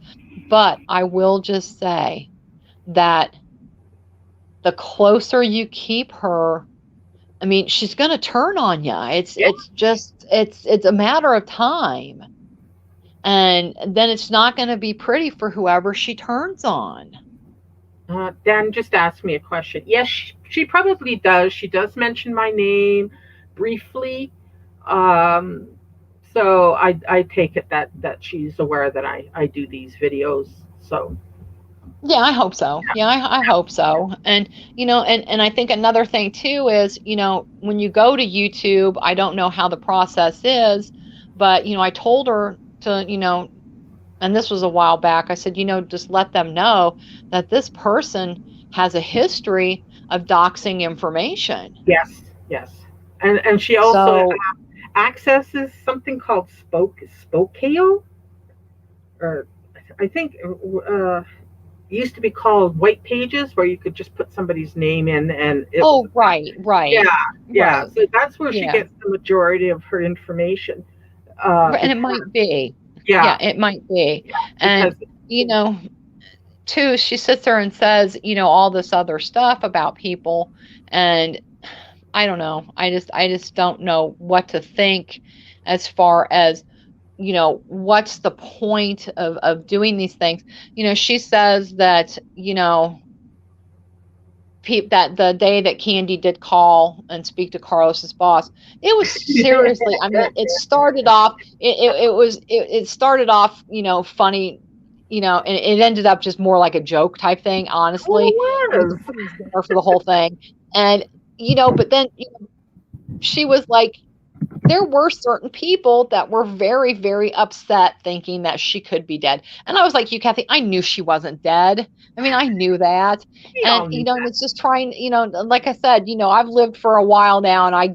But I will just say that the closer you keep her, I mean, she's going to turn on you. It's a matter of time. And then it's not going to be pretty for whoever she turns on. Dan just asked me a question. Yes, she probably does. She does mention my name. briefly. So I take it that she's aware that I do these videos. So Yeah, I hope so. Yeah, I hope so. And and I think another thing too is, when you go to YouTube, I don't know how the process is, but I told her to, and this was a while back. I said, just let them know that this person has a history of doxing information. yes, yes, and she also So, accesses something called Spokeo, or I think used to be called white pages, where you could just put somebody's name in and it oh, was, right, yeah, right, yeah. right. So that's where she Yeah. gets the majority of her information. And it It's might be. yeah, Yeah, it might be. because And, you know, too, she sits there and says, all this other stuff about people, and I don't know. I just don't know what to think as far as, what's the point of doing these things. She says that, that the day that Candy did call and speak to Carlos's boss, it was seriously, I mean, it started off, it started off, funny, and it ended up just more like a joke type thing, honestly. It was oh, a funny humor for the whole thing. And, but then she was like, there were certain people that were very, very upset thinking that she could be dead. And I was like, Kathy, I knew she wasn't dead. I mean, I knew that. we And, all knew and it's just trying, like I said, I've lived for a while now, and I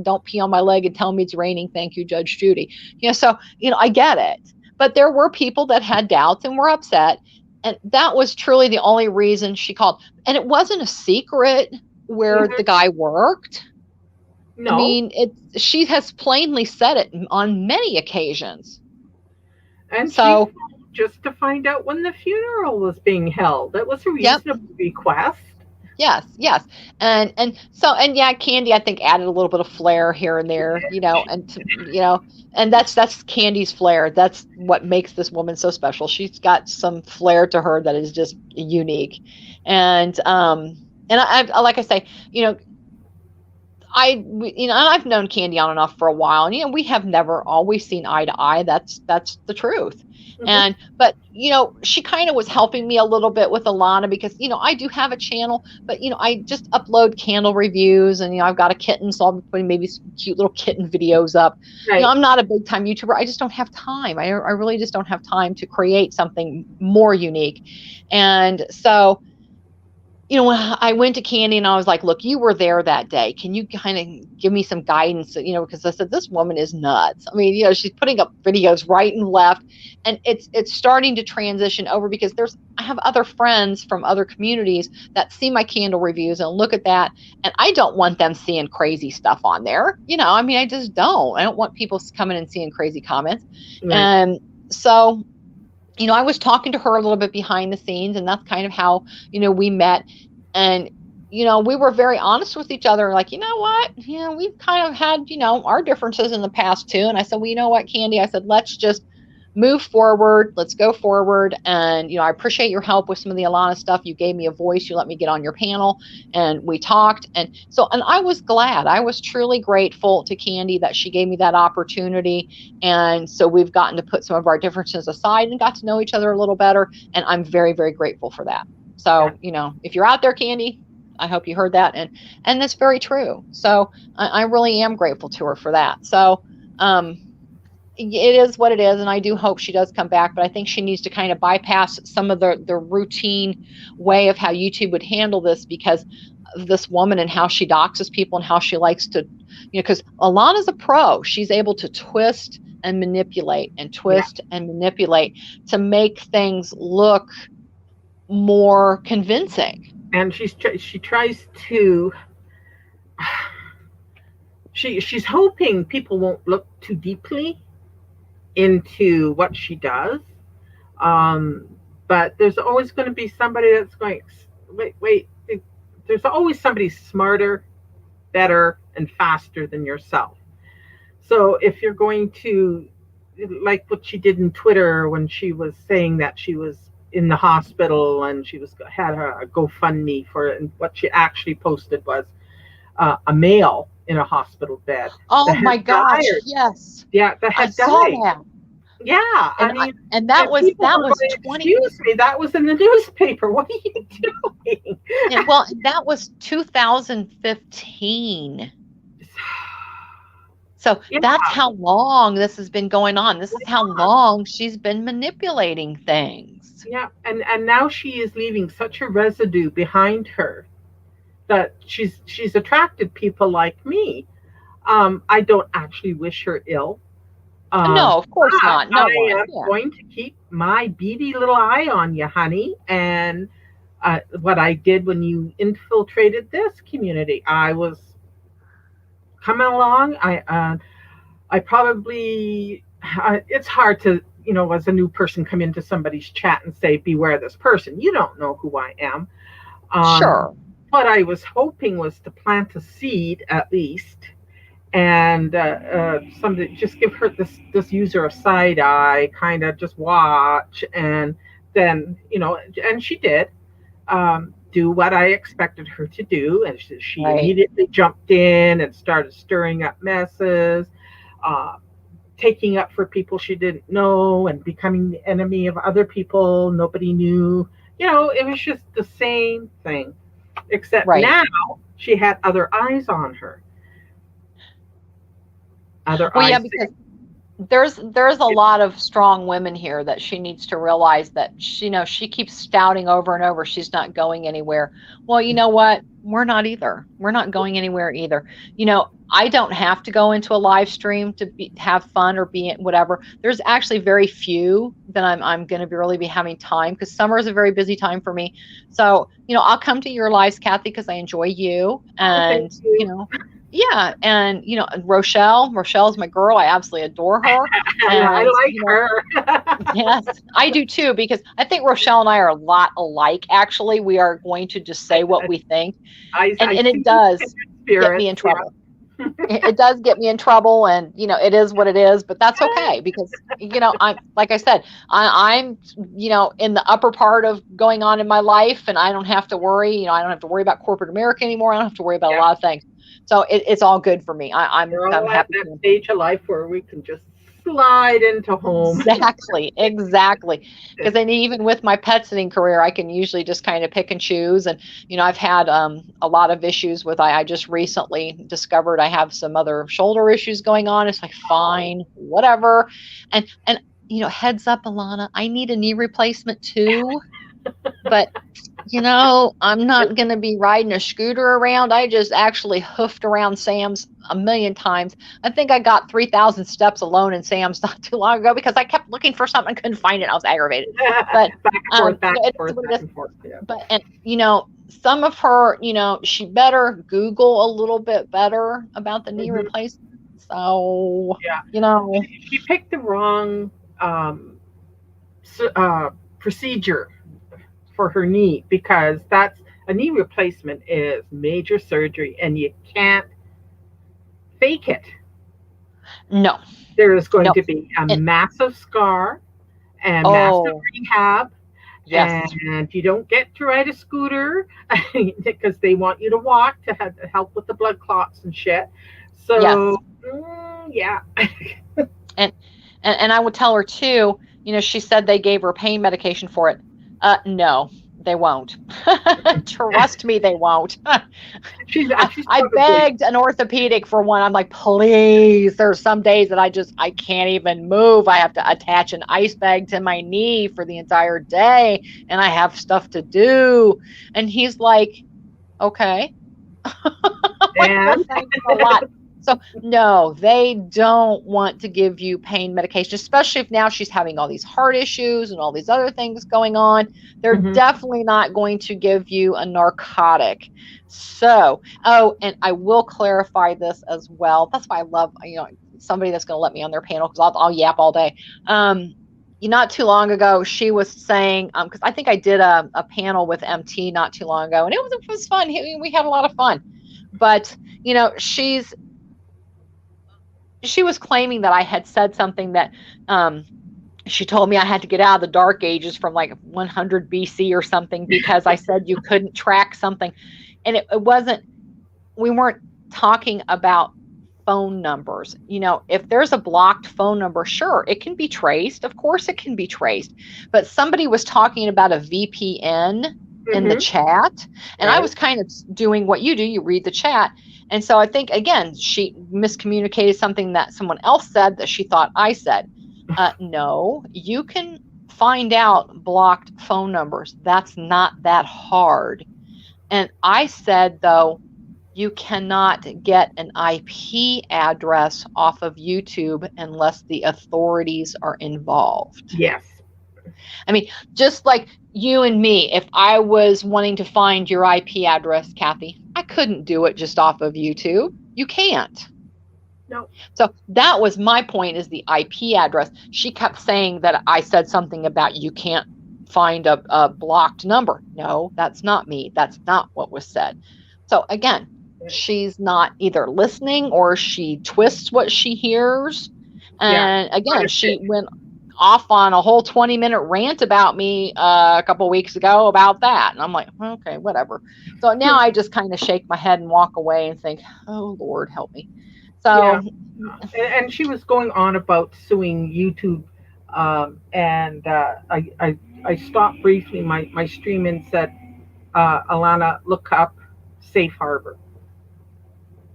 don't pee on my leg and tell me it's raining. Thank you, Judge Judy. So, I get it. But there were people that had doubts and were upset. And that was truly the only reason she called. And it wasn't a secret where Mhm. the guy worked. I No, mean, she has plainly said it on many occasions. and she So, phoned just to find out when the funeral was being held. That was a yep, reasonable request. yes, yes, and yeah, Candy, I think, added a little bit of flair here and there, and that's Candy's flair. That's what makes this woman so special. She's got some flair to her that is just unique, and I like I say, and I've known Candy on and off for a while, and we have never always seen eye to eye. That's the truth. Mhm. But she kind of was helping me a little bit with Alana, because I do have a channel, but I just upload candle reviews, and I've got a kitten, so I'll be putting maybe some cute little kitten videos up. Right. I'm not a big time YouTuber. I just don't have time. I really just don't have time to create something more unique, and so. When I went to Candy and I was like, look, you were there that day. Can you kind of give me some guidance? Because I said, this woman is nuts. I mean, she's putting up videos right and left, and it's starting to transition over, because I have other friends from other communities that see my candle reviews and look at that. And I don't want them seeing crazy stuff on there. I mean, I just don't. I don't want people coming and seeing crazy comments. Right. And so, I was talking to her a little bit behind the scenes, and that's kind of how, we met. And, we were very honest with each other. Like, you know what? Yeah, we've kind of had, our differences in the past too. And I said, well, you know what, Candy? I said, let's just move forward. Let's go forward. And, I appreciate your help with some of the Alana stuff. You gave me a voice. You let me get on your panel, and we talked. And I was glad. I was truly grateful to Candy that she gave me that opportunity. And so we've gotten to put some of our differences aside and got to know each other a little better. And I'm very, very grateful for that. So, if you're out there, Candy, I hope you heard that. And that's very true. So I really am grateful to her for that. So, it is what it is, and I do hope she does come back, but I think she needs to kind of bypass some of the routine way of how YouTube would handle this, because of this woman and how she doxes people and how she likes to, because Alana's a pro. She's able to twist and manipulate and twist and manipulate to make things look more convincing. And she tries to. She's hoping people won't look too deeply into what she does, but there's always going to be somebody that's going, wait. There's always somebody smarter, better, and faster than yourself. So if you're going to, like what she did in Twitter when she was saying that she was in the hospital and she had a GoFundMe for it, and what she actually posted was a mail in a hospital bed. Oh that my had gosh, died. yes. Yeah, that I had saw died. that. Yeah, And I mean, and that and was people were going, 20. excuse me, that was in the newspaper. What are you doing? And, well, that was 2015. So Yeah, that's how long this has been going on. This is how long she's been manipulating things. yeah, and now she is leaving such a residue behind her that she's attracted people like me. I don't actually wish her ill. No, of course But not. No I one. am Yeah. going to keep my beady little eye on you, honey. And what I did when you infiltrated this community, I was coming along. I probably it's hard to as a new person come into somebody's chat and say beware this person. You don't know who I am. Sure. What I was hoping was to plant a seed at least, and somebody just give her this user a side eye, kind of just watch, and then and she did do what I expected her to do, and she Right. immediately jumped in and started stirring up messes, taking up for people she didn't know, and becoming the enemy of other people nobody knew. It was just the same thing, except Right. now she had other eyes on her. Other Well, yeah, eyes. because there's a lot of strong women here that she needs to realize that she keeps stouting over and over she's not going anywhere. Well, you know what? We're not either. We're not going anywhere either. I don't have to go into a live stream to have fun or be whatever. There's actually very few that I'm going to really be having time, because summer is a very busy time for me. So, I'll come to your lives, Kathy, because I enjoy you. And, thank you. yeah. And, Rochelle's my girl. I absolutely adore her. And, I like her. Yes, I do too, because I think Rochelle and I are a lot alike. Actually, we are going to just say what we think. And it does get me in trouble. It does get me in trouble, and it is what it is, but that's okay, because I'm, like I said, I'm in the upper part of going on in my life, and I don't have to worry. I don't have to worry about corporate America anymore. I don't have to worry about a lot of things. So it's all good for me. I'm happy at that stage of life where we can just slide into home. Exactly. Because then even with my pet sitting career, I can usually just kind of pick and choose. And, I've had a lot of issues with, I just recently discovered I have some other shoulder issues going on. It's like, fine, whatever. And heads up, Alana, I need a knee replacement too. But, I'm not going to be riding a scooter around. I just actually hoofed around Sam's a million times. I think I got 3,000 steps alone in Sam's not too long ago, because I kept looking for something, couldn't find it. I was aggravated. But back and forth. Yeah. But, and some of her, she better Google a little bit better about the knee replacement. So, she picked the wrong procedure for her knee, because that's a knee replacement is major surgery, and you can't fake it. No, there is going to be a massive scar and massive rehab. Yes. And you don't get to ride a scooter because they want you to walk to help with the blood clots and shit. So yeah. And I would tell her too, she said they gave her pain medication for it. No, they won't. Trust me, they won't. I begged an orthopedic for one. I'm like, please. There's some days that I can't even move. I have to attach an ice bag to my knee for the entire day, and I have stuff to do. And he's like, okay. And thanks a lot. So no, they don't want to give you pain medication, especially if now she's having all these heart issues and all these other things going on. They're definitely not going to give you a narcotic. So, and I will clarify this as well. That's why I love, somebody that's going to let me on their panel, because I'll yap all day. Not too long ago, she was saying, because I think I did a panel with MT not too long ago, and it was fun. We had a lot of fun. But, she was claiming that I had said something that she told me I had to get out of the dark ages from like 100 BC or something, because I said you couldn't track something. And it wasn't, we weren't talking about phone numbers. If there's a blocked phone number, sure, it can be traced. Of course it can be traced. But somebody was talking about a VPN in the chat, and I was kind of doing what you do. You read the chat. And so I think, again, she miscommunicated something that someone else said that she thought I said. No, you can find out blocked phone numbers. That's not that hard. And I said, though, you cannot get an IP address off of YouTube unless the authorities are involved. Yes. I mean, just like you and me, if I was wanting to find your IP address, Kathy, I couldn't do it just off of YouTube. You can't. No. So that was my point, is the IP address. She kept saying that I said something about you can't find a blocked number. No, that's not me. That's not what was said. So again, she's not either listening or she twists what she hears. And again, she went off on a whole 20-minute rant about me a couple of weeks ago about that. And I'm like, okay, whatever. So now I just kind of shake my head and walk away and think, oh, Lord, help me. So, and she was going on about suing YouTube. And I stopped briefly my stream and said, Alana, look up Safe Harbor.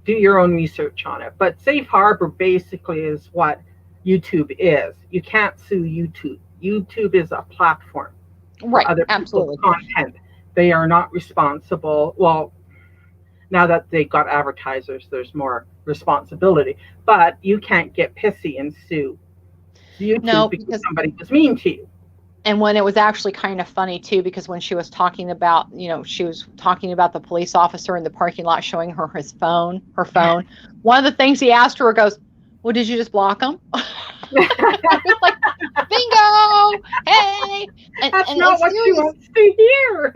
Do your own research on it. But Safe Harbor basically is what YouTube is. You can't sue YouTube. YouTube is a platform for other people's content. They are not responsible. Well, now that they got advertisers, there's more responsibility. But you can't get pissy and sue YouTube because somebody was mean to you. And when it was actually kind of funny too, because when she was talking about, she was talking about the police officer in the parking lot showing her her phone. One of the things he asked her goes, well, did you just block him? I was like, bingo, hey. That's not what she wants to hear.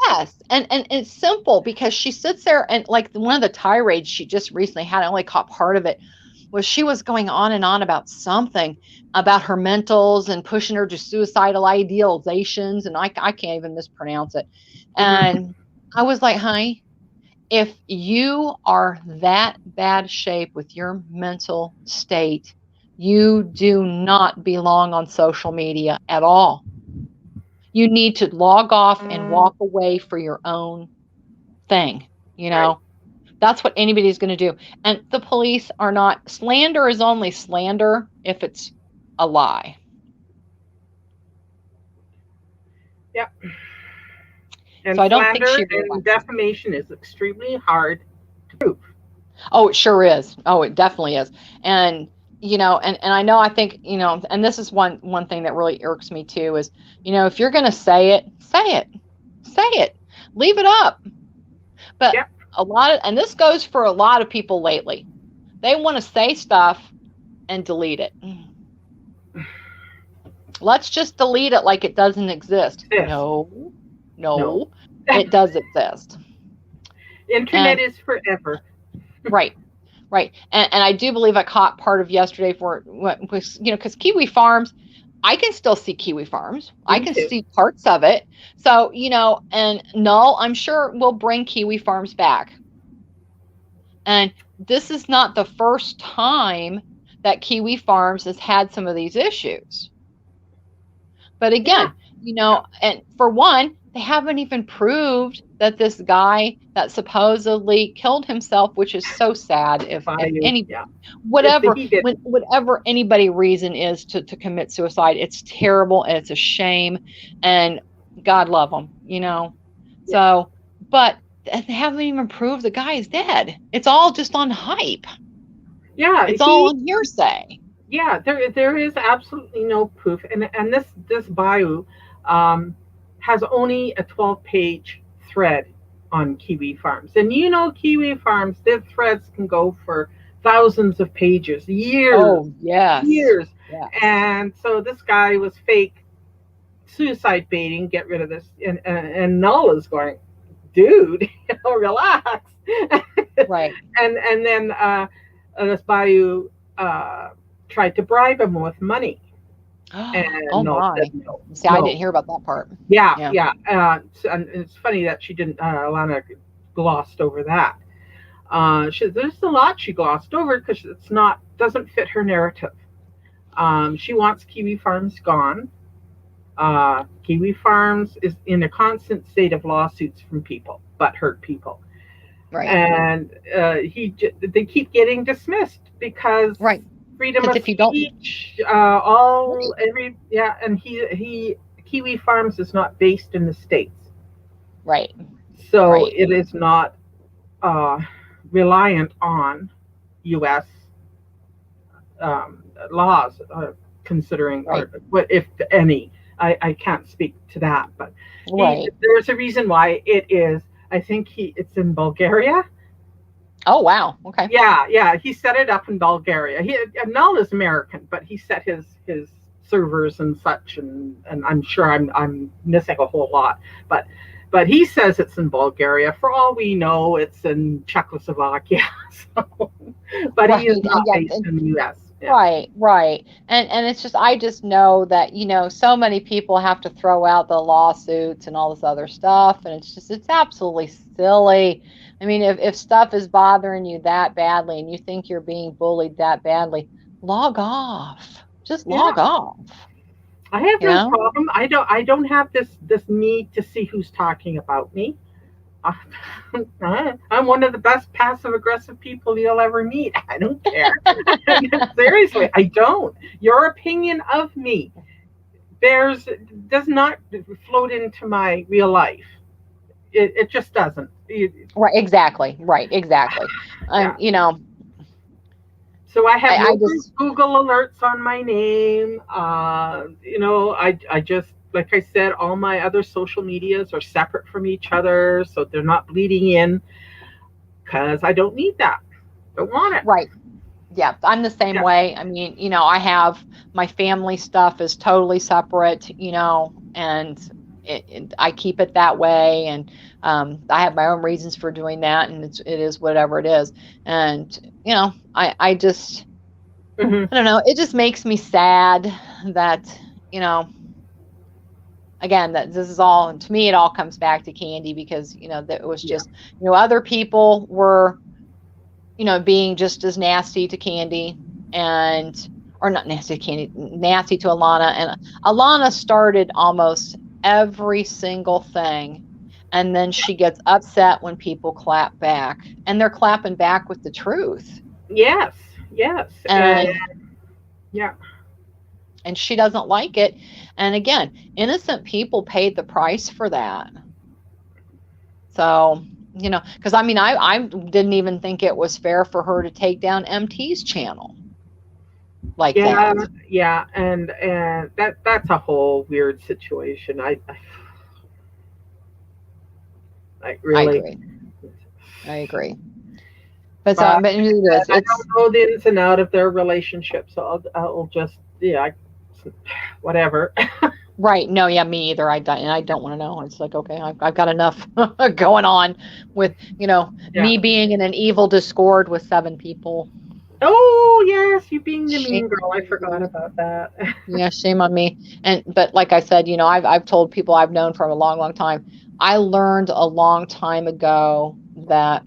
Yes. And it's simple, because she sits there and like one of the tirades she just recently had, I only caught part of it, was she was going on and on about something about her mentals and pushing her to suicidal idealizations. And I can't even mispronounce it. And I was like, honey, if you are that bad shape with your mental state, you do not belong on social media at all. You need to log off and walk away for your own thing. Right. That's what anybody's going to do. And the police are not. Slander is only slander if it's a lie. Yep. And so I don't think she and defamation is extremely hard to prove. Oh, it sure is. Oh, it definitely is. And and I know, I think, and this is one thing that really irks me too is, if you're going to say it, leave it up. But and this goes for a lot of people lately. They want to say stuff and delete it. Let's just delete it like it doesn't exist. Yes. No, it does exist. Internet is forever. Right. And I do believe I caught part of yesterday because Kiwi Farms, I can still see Kiwi Farms. I can see parts of it. So, and Null, I'm sure will bring Kiwi Farms back. And this is not the first time that Kiwi Farms has had some of these issues. But again, and for one, they haven't even proved that this guy that supposedly killed himself, which is so sad. Whatever anybody reason is to commit suicide, it's terrible and it's a shame, and God love them, So, but they haven't even proved the guy is dead. It's all just on hype. Yeah, it's all on hearsay. Yeah, there is absolutely no proof, and this bio has only a 12-page thread on Kiwi Farms. And Kiwi Farms, their threads can go for thousands of pages, years. Oh, yes. Years. Yeah. And so this guy was fake suicide baiting, get rid of this. And Null is going, dude, relax. Right. And then this Bayou tried to bribe him with money. And my! See, I didn't hear about that part. Yeah. And it's funny that she didn't. Alana glossed over that. There's a lot she glossed over because doesn't fit her narrative. She wants Kiwi Farms gone. Kiwi Farms is in a constant state of lawsuits from people, butthurt people. Right. And they keep getting dismissed because freedom of speech, and Kiwi Farms is not based in the States. Right. So it is not reliant on U.S. Laws, considering what, if any. I can't speak to that, but there's a reason why it is. I think it's in Bulgaria. Oh, wow. Okay. Yeah. He set it up in Bulgaria. Null is American, but he set his servers and such, and I'm sure I'm missing a whole lot, but he says it's in Bulgaria. For all we know, it's in Czechoslovakia. But he is not based in the U.S. Yeah. Right. And it's just, I just know that, so many people have to throw out the lawsuits and all this other stuff. And it's absolutely silly. I mean, if stuff is bothering you that badly and you think you're being bullied that badly, log off. Just log off. I have no problem. I don't have this need to see who's talking about me. I'm one of the best passive-aggressive people you'll ever meet. I don't care. Seriously, I don't. Your opinion of me does not float into my real life. It just doesn't. Right, exactly. Yeah. So I have Google alerts on my name. I just, like I said, all my other social medias are separate from each other, so they're not bleeding in, because I don't need that. Don't want it. Right. Yeah, I'm the same way. I mean, I have my family stuff is totally separate, and I keep it that way, and I have my own reasons for doing that, and it is whatever it is. And I just I don't know, it just makes me sad that again, that this is all, to me, it all comes back to Candy, because that it was just other people were being just as nasty to Candy, or not nasty to Candy, nasty to Alana, and Alana started almost every single thing, and then she gets upset when people clap back, and they're clapping back with the truth. Yes. And she doesn't like it. And again, innocent people paid the price for that. So, because I didn't even think it was fair for her to take down MT's channel like that. Yeah, and that's a whole weird situation. I agree. But I don't know the ins and outs of their relationship, so I'll just whatever. Right. No, yeah, me either. I don't want to know. It's like, okay, I've got enough going on with, me being in an evil Discord with 7 people. Oh, yes, you being the mean girl. I forgot about that. Yeah, shame on me. But like I said, I've told people I've known for a long, long time. I learned a long time ago that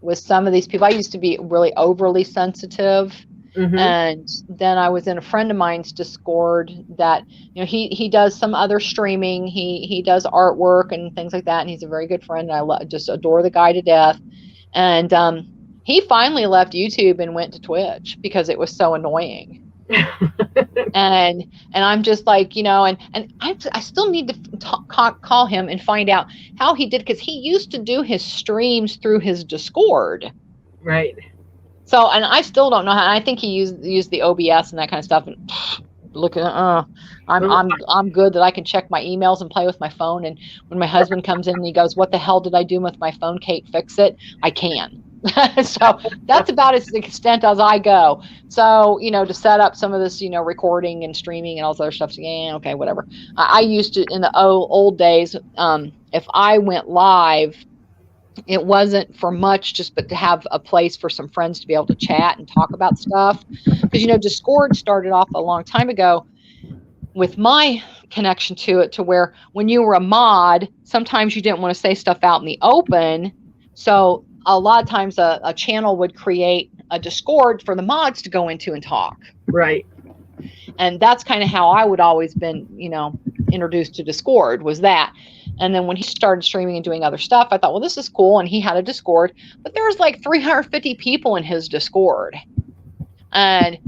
with some of these people, I used to be really overly sensitive. And then I was in a friend of mine's Discord that, he does some other streaming. He does artwork and things like that. And he's a very good friend. And I just adore the guy to death. And he finally left YouTube and went to Twitch because it was so annoying. and I'm just like, and I still need to call him and find out how he did, because he used to do his streams through his Discord. Right. So, and I still don't know how. I think he used the OBS and that kind of stuff. And look at, I'm good that I can check my emails and play with my phone. And when my husband comes in and he goes, "What the hell did I do with my phone, Kate? Fix it." I can. So that's about as extent as I go. So, to set up some of this, recording and streaming and all this other stuff. So, yeah, okay, whatever. I used to, in the old days, if I went live, it wasn't for much, but to have a place for some friends to be able to chat and talk about stuff. Because, Discord started off a long time ago with my connection to it, to where when you were a mod, sometimes you didn't want to say stuff out in the open. So a lot of times a channel would create a Discord for the mods to go into and talk. Right. And that's kind of how I would always been, introduced to Discord, was that. And then when he started streaming and doing other stuff, I thought, well, this is cool. And he had a Discord, but there was like 350 people in his Discord. And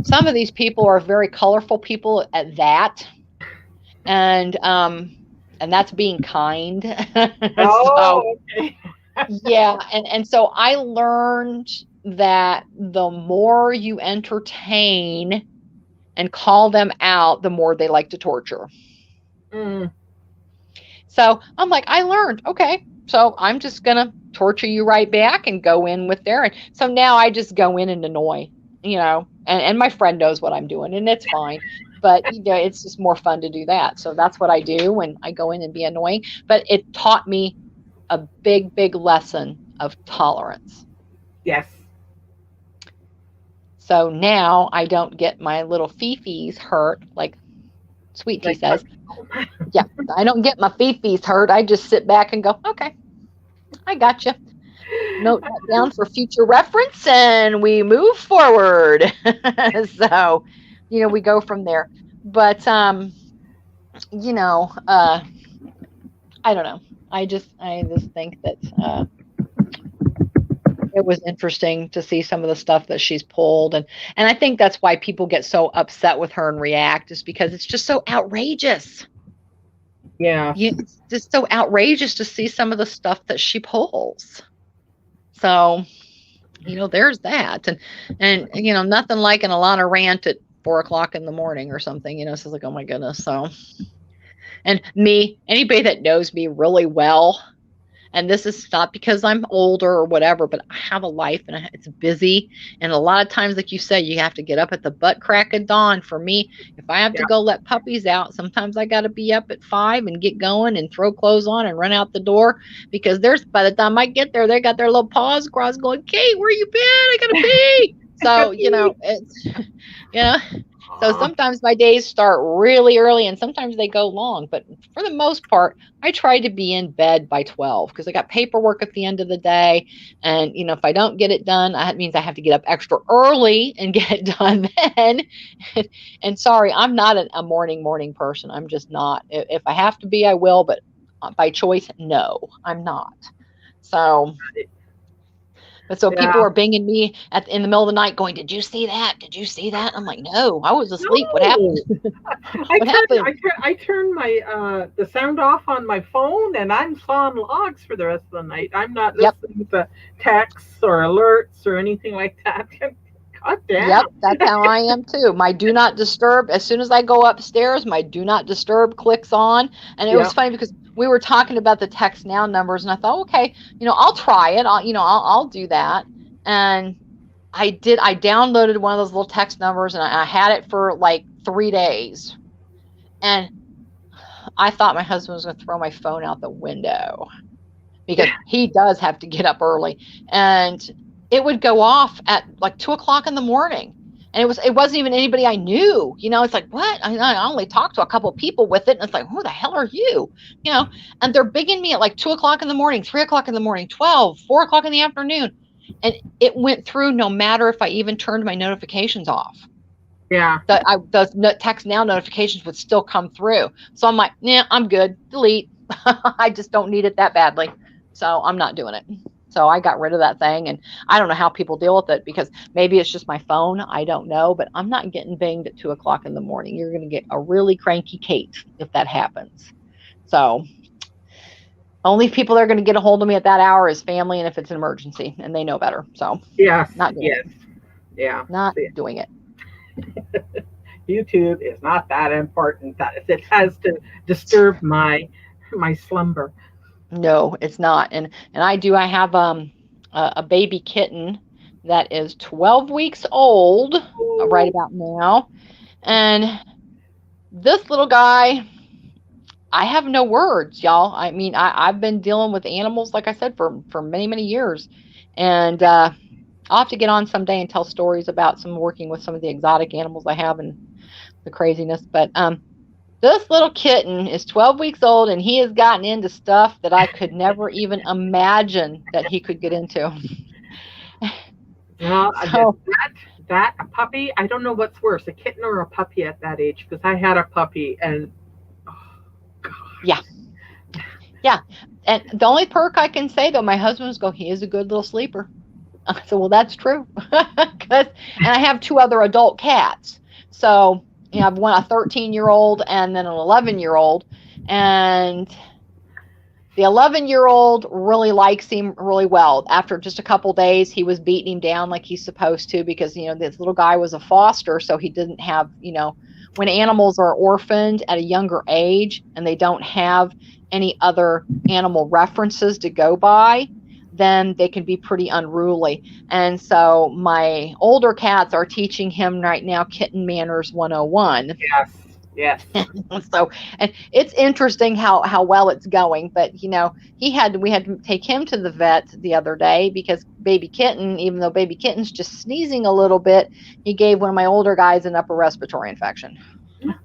some of these people are very colorful people at that. And that's being kind. Oh, okay. Yeah. And so I learned that the more you entertain and call them out, the more they like to torture. Mm. So I'm like, I learned, okay, so I'm just going to torture you right back and go in with there. And so now I just go in and annoy, and my friend knows what I'm doing, and it's fine. But, it's just more fun to do that. So that's what I do when I go in and be annoying. But it taught me a big, big lesson of tolerance. Yes. So now I don't get my little fifis hurt, like Sweet Tea says. Yeah, I don't get my fifis hurt. I just sit back and go, okay, I got you. Note that down for future reference, and we move forward. So, we go from there. But, I don't know. I just think that it was interesting to see some of the stuff that she's pulled. And I think that's why people get so upset with her and react, is because it's just so outrageous. Yeah. It's just so outrageous to see some of the stuff that she pulls. So, there's that. And nothing like an Alana rant at 4:00 in the morning or something, it's like, oh my goodness. So, and anybody that knows me really well, and this is not because I'm older or whatever, but I have a life and it's busy. And a lot of times, like you said, you have to get up at the butt crack of dawn. For me, if I have to go let puppies out, sometimes I got to be up at 5 and get going and throw clothes on and run out the door, because by the time I get there, they got their little paws crossed going, Kate, where you been? I got to pee. So, it's, so sometimes my days start really early and sometimes they go long. But for the most part, I try to be in bed by 12 because I got paperwork at the end of the day. And, if I don't get it done, that means I have to get up extra early and get it done then. And sorry, I'm not a morning person. I'm just not. If I have to be, I will. But by choice, no, I'm not. So... But so people are binging me in the middle of the night going, did you see that? Did you see that? I'm like, no, I was asleep. No. What happened? I turned my the sound off on my phone, and I'm sawing logs for the rest of the night. I'm not listening to texts or alerts or anything like that. God damn. Yep, that's how I am too. My do not disturb, as soon as I go upstairs, my do not disturb clicks on. And it was funny because we were talking about the text now numbers, and I thought, okay, I'll try it. I'll do that. And I downloaded one of those little text numbers, and I had it for like 3 days. And I thought my husband was going to throw my phone out the window because he does have to get up early. And it would go off at like 2:00 in the morning. And it wasn't even anybody I knew, it's like, what? I only talked to a couple of people with it. And it's like, who the hell are you? And they're bigging me at like 2:00 in the morning, 3:00 in the morning, 12, 4:00 in the afternoon. And it went through no matter if I even turned my notifications off. Yeah. Those text now notifications would still come through. So I'm like, yeah, I'm good. Delete. I just don't need it that badly. So I'm not doing it. So I got rid of that thing, and I don't know how people deal with it, because maybe it's just my phone. I don't know, but I'm not getting banged at 2:00 in the morning. You're going to get a really cranky Kate if that happens. So only people that are going to get a hold of me at that hour is family, and if it's an emergency, and they know better. So not doing it. Yeah. Not doing it. YouTube is not that important that it has to disturb my slumber. No, it's not. And I have a baby kitten that is 12 weeks old right about now. And this little guy, I have no words, y'all. I mean, I've been dealing with animals, like I said, for many, many years. And I'll have to get on someday and tell stories about working with some of the exotic animals I have and the craziness. But This little kitten is 12 weeks old, and he has gotten into stuff that I could never even imagine that he could get into. Well, So, that a puppy. I don't know what's worse, a kitten or a puppy at that age. Because I had a puppy, and oh God. yeah. And the only perk I can say, though, my husband's go, he is a good little sleeper. I said, well, that's true. And I have 2 other adult cats. So, you know, I've one, a 13-year-old and then an 11-year-old. And the 11-year-old really likes him really well. After just a couple days, he was beating him down like he's supposed to because, you know, this little guy was a foster. So he didn't have, you know, when animals are orphaned at a younger age and they don't have any other animal references to go by, then they can be pretty unruly. And so my older cats are teaching him right now Kitten Manners 101. Yes. So, and it's interesting how well it's going. But, you know, we had to take him to the vet the other day because baby kitten, even though baby kitten's just sneezing a little bit, he gave one of my older guys an upper respiratory infection.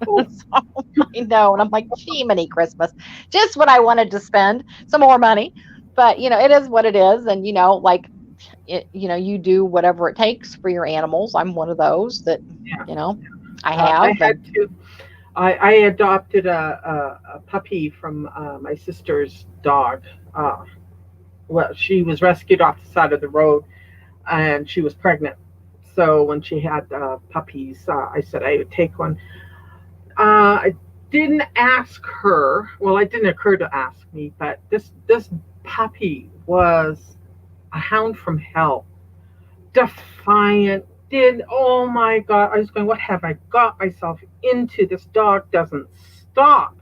So, I know, and I'm like, gee, mini Christmas, just what I wanted to spend some more money. But, you know, it is what it is. And, you know, like, you know, you do whatever it takes for your animals. I'm one of those that, you know, I have. I had to. I adopted a puppy from my sister's dog. Well, she was rescued off the side of the road, and she was pregnant. So when she had puppies, I said I would take one. I didn't ask her. Well, it didn't occur to ask me, but this puppy was a hound from hell, defiant. Oh my God, I was going, what have I got myself into? This dog doesn't stop.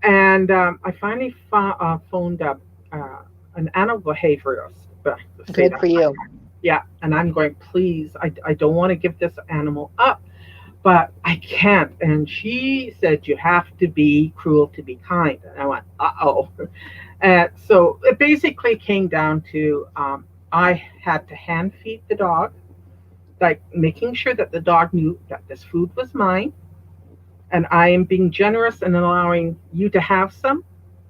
And I finally phoned up an animal behaviorist. Good for you. Yeah, and I'm going, please, I don't want to give this animal up, but I can't. And she said, you have to be cruel to be kind. And I went, uh-oh. And so it basically came down to I had to hand feed the dog, like making sure that the dog knew that this food was mine, and I am being generous and allowing you to have some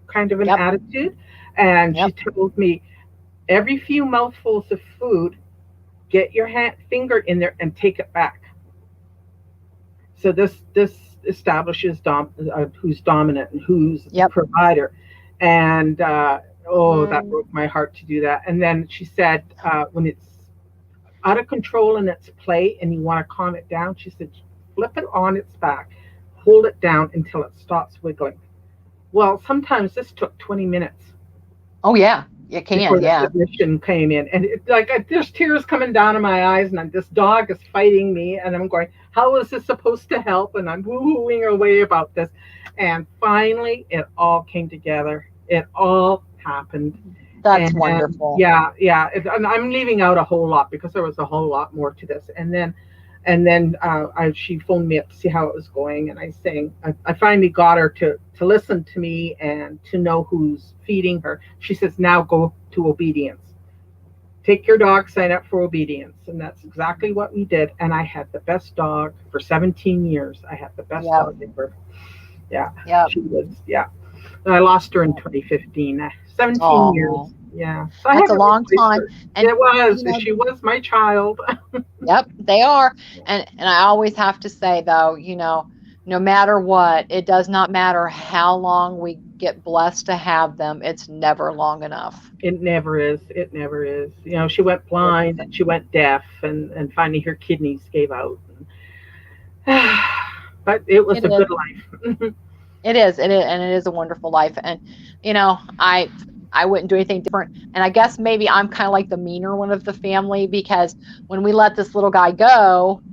kind of an attitude. And she told me, every few mouthfuls of food, get your finger in there and take it back. So this establishes who's dominant and who's the provider. And that broke my heart to do that. And then she said, when it's out of control in its play and you want to calm it down, she said, flip it on its back, hold it down until it stops wiggling. Well, sometimes this took 20 minutes. Oh yeah, it can. Before the physician came in, and there's tears coming down in my eyes, and this dog is fighting me, and I'm going, how is this supposed to help? And I'm woo-hooing away about this, and finally it all came together. It all happened. That's wonderful. Yeah. I'm leaving out a whole lot because there was a whole lot more to this. And then she phoned me up to see how it was going, and I finally got her to listen to me and to know who's feeding her. She says, now go to obedience. Take your dog, sign up for obedience. And that's exactly what we did. And I had the best dog for 17 years. I had the best dog ever. Yeah. She was, And I lost her in 2015. 17 years. Yeah. So that's a long time. And it was. She was my child. Yep, they are. And I always have to say, though, you know, no matter what, it does not matter how long we get blessed to have them. It's never long enough. It never is. It never is. You know, she went blind and she went deaf, and finally her kidneys gave out. But it was a good life. It is. And it is a wonderful life. And, you know, I wouldn't do anything different. And I guess maybe I'm kind of like the meaner one of the family, because when we let this little guy go,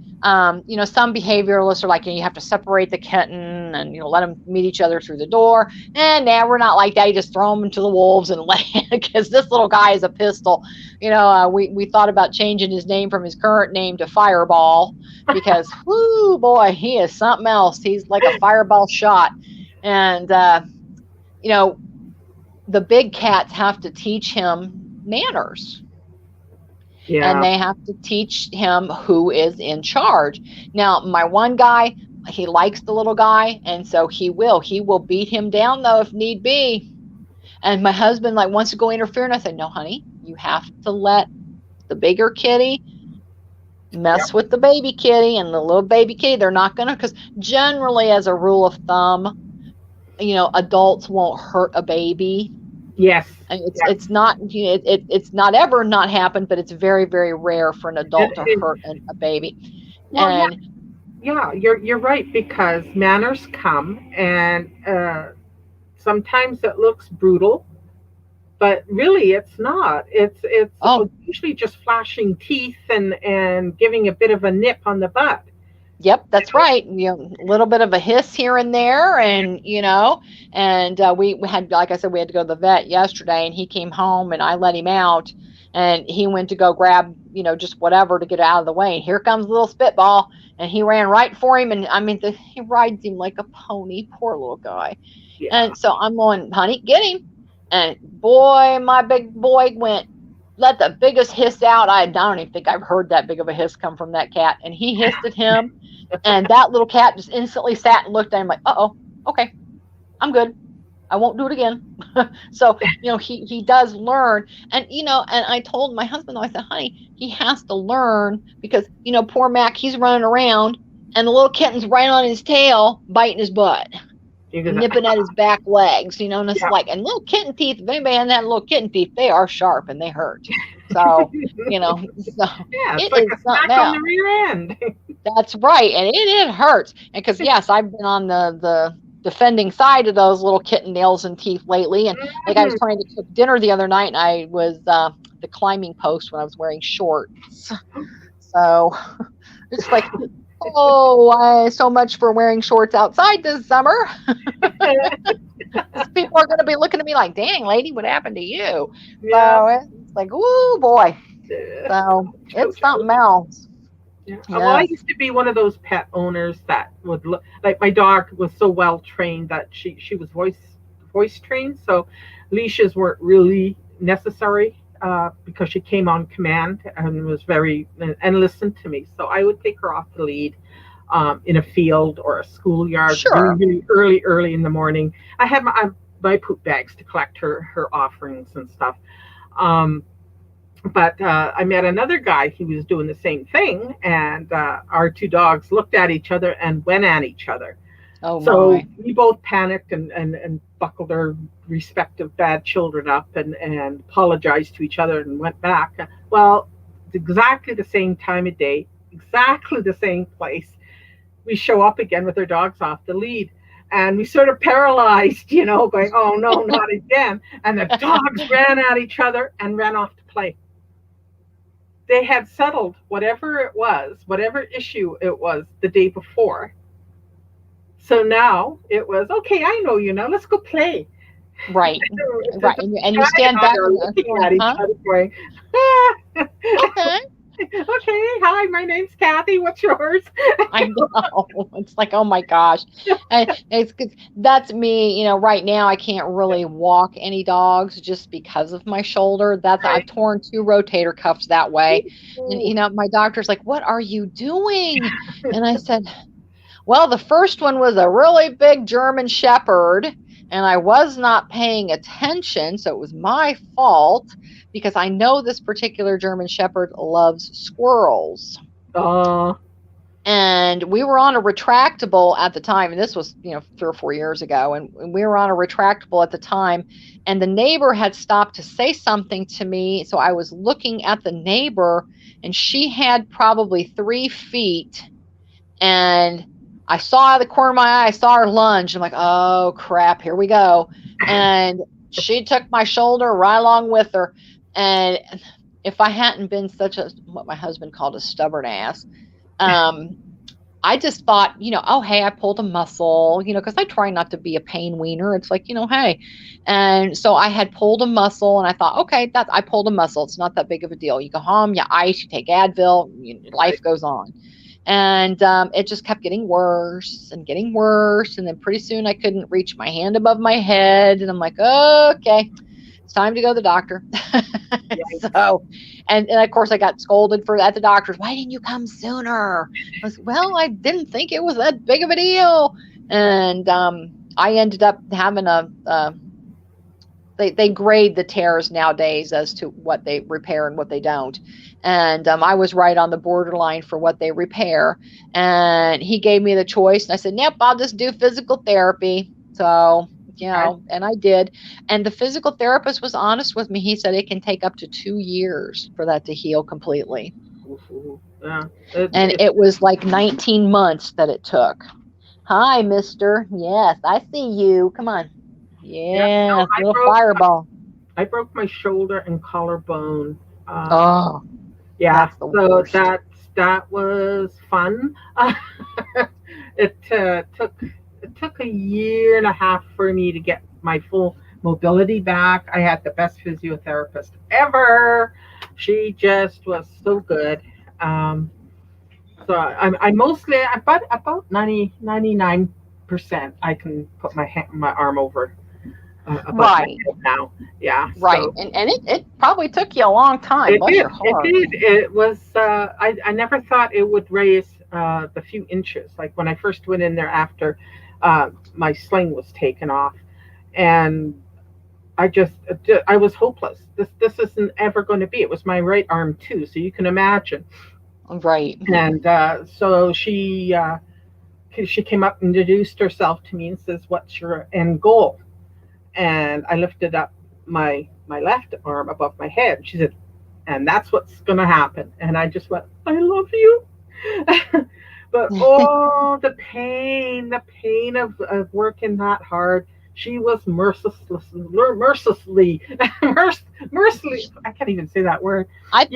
you know, some behavioralists are like, you have to separate the kitten and, you know, let them meet each other through the door. And now we're not like that. You just throw them into the wolves and because this little guy is a pistol. You know, we thought about changing his name from his current name to Fireball because, whoo, boy, he is something else. He's like a fireball shot. And, you know, the big cats have to teach him manners. Yeah. And they have to teach him who is in charge. Now, my one guy, he likes the little guy, and so he will beat him down though if need be. And my husband like wants to go interfere, and I said, no, honey, you have to let the bigger kitty mess with the baby kitty, and the little baby kitty, they're not gonna, because generally, as a rule of thumb, adults won't hurt a baby. Yes. And it's not, it's not ever not happened, but it's very, very rare for an adult to hurt a baby. Well, And yeah, you're right, because manners come, and sometimes it looks brutal, but really it's not. It's usually just flashing teeth and giving a bit of a nip on the butt. Yep, that's right. A little bit of a hiss here and there, and we had, like I said, we had to go to the vet yesterday, and he came home, and I let him out, and he went to go grab, just whatever to get out of the way. And here comes little Spitball, and he ran right for him, and I mean, he rides him like a pony, poor little guy. Yeah. And so I'm going, honey, get him, and boy, my big boy let the biggest hiss out. I don't even think I've heard that big of a hiss come from that cat. And he hissed at him, and that little cat just instantly sat and looked at him like, uh-oh, okay, I'm good. I won't do it again. So, he does learn. And, and I told my husband, I said, honey, he has to learn because, poor Mac, he's running around, and the little kitten's right on his tail, biting his butt. Nipping at his back legs, and it's like, and little kitten teeth, if anybody had little kitten teeth, they are sharp and they hurt. So, it's like a smack on the rear end. That's right. And it hurts. And because, yes, I've been on the defending side of those little kitten nails and teeth lately. And like I was trying to cook dinner the other night, and I was the climbing post when I was wearing shorts. So it's like, so much for wearing shorts outside this summer. People are going to be looking at me like, dang, lady, what happened to you? Yeah. So it's like, ooh, boy. So it's something else. Yeah. Yes. Well, I used to be one of those pet owners that would look like, my dog was so well trained that she was voice trained. So leashes weren't really necessary. Because she came on command and was and listened to me. So I would take her off the lead in a field or a schoolyard really early in the morning. I had my poop bags to collect her offerings and stuff. But I met another guy who was doing the same thing, and our two dogs looked at each other and went at each other. Oh, so we both panicked and buckled our respective bad children up and apologized to each other and went back. Well, it's exactly the same time of day, exactly the same place. We show up again with our dogs off the lead, and we sort of paralyzed, going, oh no, not again. And the dogs ran at each other and ran off to play. They had settled whatever issue it was the day before. So now it was, okay, I know you now, let's go play. Right. Right. And you stand back looking at each other going, okay. Okay, hi, my name's Kathy. What's yours? I know. It's like, oh my gosh. And that's me, right now I can't really walk any dogs just because of my shoulder. I've torn 2 rotator cuffs that way. And my doctor's like, what are you doing? And I said, well, the first one was a really big German Shepherd, and I was not paying attention, so it was my fault, because I know this particular German Shepherd loves squirrels. And we were on a retractable at the time, and this was 3 or 4 years ago, and we were on a retractable at the time, and the neighbor had stopped to say something to me, so I was looking at the neighbor, and she had probably 3 feet, and I saw out of the corner of my eye, I saw her lunge. I'm like, oh, crap, here we go. And she took my shoulder right along with her. And if I hadn't been what my husband called a stubborn ass, I just thought, oh, hey, I pulled a muscle, because I try not to be a pain wiener. It's like, hey. And so I had pulled a muscle, and I thought, okay, I pulled a muscle. It's not that big of a deal. You go home, you ice, you take Advil, life goes on. And it just kept getting worse and getting worse. And then pretty soon I couldn't reach my hand above my head. And I'm like, okay. it's time to go to the doctor. So, and of course I got scolded at the doctor's. Why didn't you come sooner? I was, well, I didn't think it was that big of a deal. And I ended up having they grade the tears nowadays as to what they repair and what they don't. And I was right on the borderline for what they repair. And he gave me the choice. And I said, nope, I'll just do physical therapy. So, you know, and I did. And the physical therapist was honest with me. He said it can take up to 2 years for that to heal completely. Yeah. And it was like 19 months that it took. Hi, mister. Yes, I see you. Come on. Yeah, little fireball. I broke my shoulder and collarbone. Yeah. So that was fun. It took a year and a half for me to get my full mobility back. I had the best physiotherapist ever. She just was so good. So I mostly about 99% I can put my arm over. Right now, yeah. Right, so, and it probably took you a long time. It did. It was. I never thought it would raise the few inches. Like when I first went in there after my sling was taken off, and I was hopeless. This isn't ever going to be. It was my right arm too, so you can imagine. Right. And so she came up and introduced herself to me and says, "What's your end goal?" And I lifted up my left arm above my head. She said, "And that's what's going to happen." And I just went, "I love you." But the pain of working that hard. She was mercilessly, I can't even say that word. I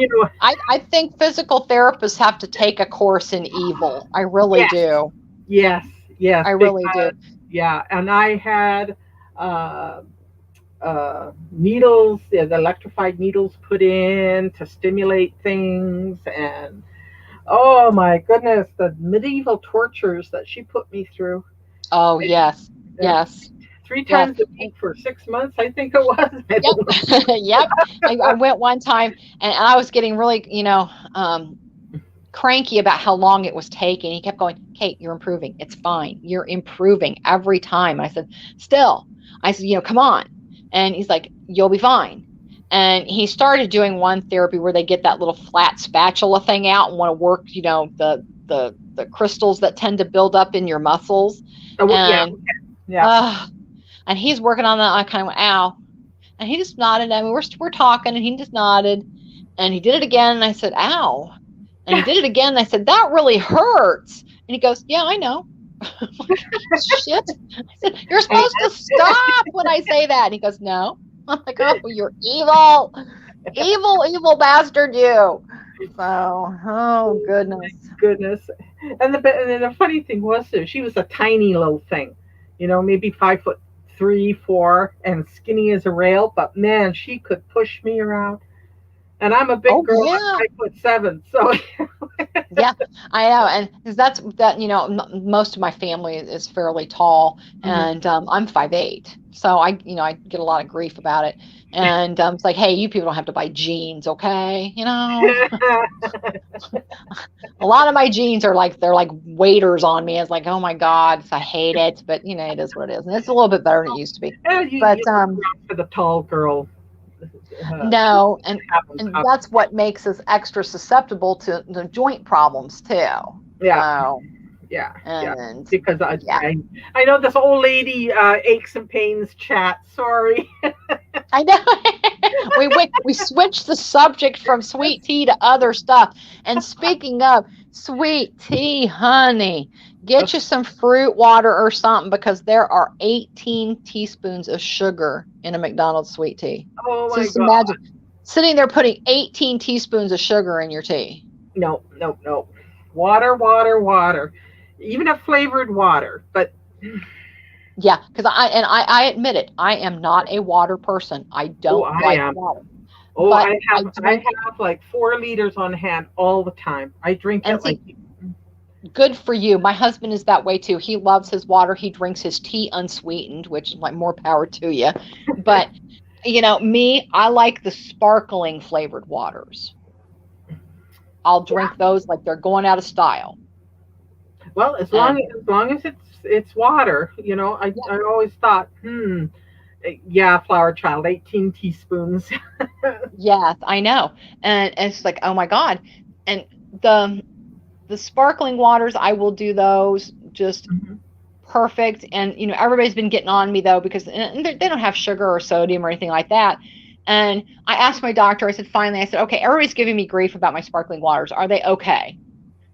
think physical therapists have to take a course in evil. I really do. Yes. I really do. Yeah, and I had needles, the electrified needles put in to stimulate things, and oh my goodness, the medieval tortures that she put me through. Oh, yes. 3 times a week for 6 months, I think it was. Yep. I went one time, and I was getting really, cranky about how long it was taking. He kept going, "Kate, you're improving. It's fine. You're improving every time." I said, "Come on." And he's like, "You'll be fine." And he started doing one therapy where they get that little flat spatula thing out and want to work, the crystals that tend to build up in your muscles. And he's working on that. I kind of went, "Ow." And he just nodded. I mean, we're talking, and he just nodded. And he did it again, and I said, "Ow." And he did it again, and I said, "That really hurts." And he goes, "Yeah, I know." Shit. I said, "You're supposed to stop when I say that." And he goes, "No." I'm like, "Oh, you're evil. Evil bastard, you." So, oh, goodness. And the funny thing was, she was a tiny little thing, maybe 5'3", 4", and skinny as a rail. But man, she could push me around. And I'm a big girl. Yeah. I'm 5'7", so. Yeah, I know, and that's that. Most of my family is fairly tall, and I'm 5'8", so I get a lot of grief about it. And it's like, hey, you people don't have to buy jeans, okay? A lot of my jeans are they're like waiters on me. It's like, oh my God, I hate it, but it is what it is, and it's a little bit better than it used to be. But for the tall girl. No, and that's what makes us extra susceptible to the joint problems too. Yeah. So, yeah. and because I know this old lady aches and pains chat. Sorry. I know. we switched the subject from sweet tea to other stuff. And speaking of sweet tea, honey, get you some fruit water or something, because there are 18 teaspoons of sugar in a McDonald's sweet tea. Oh my God. Imagine sitting there putting 18 teaspoons of sugar in your tea. No. Water. Even a flavored water, but yeah, because I admit it, I am not a water person. I don't like water. Oh, I have like 4 liters on hand all the time. I drink it like. Good for you. My husband is that way too. He loves his water. He drinks his tea unsweetened, which is like more power to you. But You know, me, I like the sparkling flavored waters. I'll drink those like they're going out of style. Well, as And long as it's water, I always thought, yeah, Flower Child, 18 teaspoons. yes, I know. And it's like, oh my God. And the sparkling waters, I will do those just Mhm. perfect. And everybody's been getting on me though because they don't have sugar or sodium or anything like that. And I asked my doctor, I said, finally, I said, okay, everybody's giving me grief about my sparkling waters. Are they okay?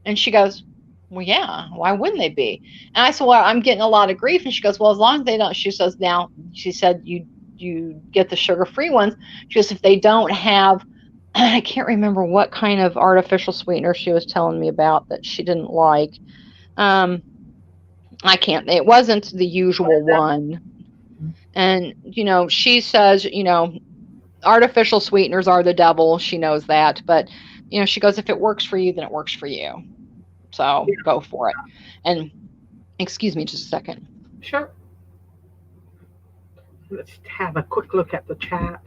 And she goes, well, yeah, why wouldn't they be? And I said, well, I'm getting a lot of grief. And she goes, well, as long as they don't, she says, now, she said, you get the sugar-free ones. She goes, if they don't have, I can't remember what kind of artificial sweetener she was telling me about that she didn't like. I can't, it wasn't the usual one. And, she says, artificial sweeteners are the devil. She knows that. But, she goes, if it works for you, then it works for you. So go for it. And excuse me just a second. Sure. Let's have a quick look at the chat.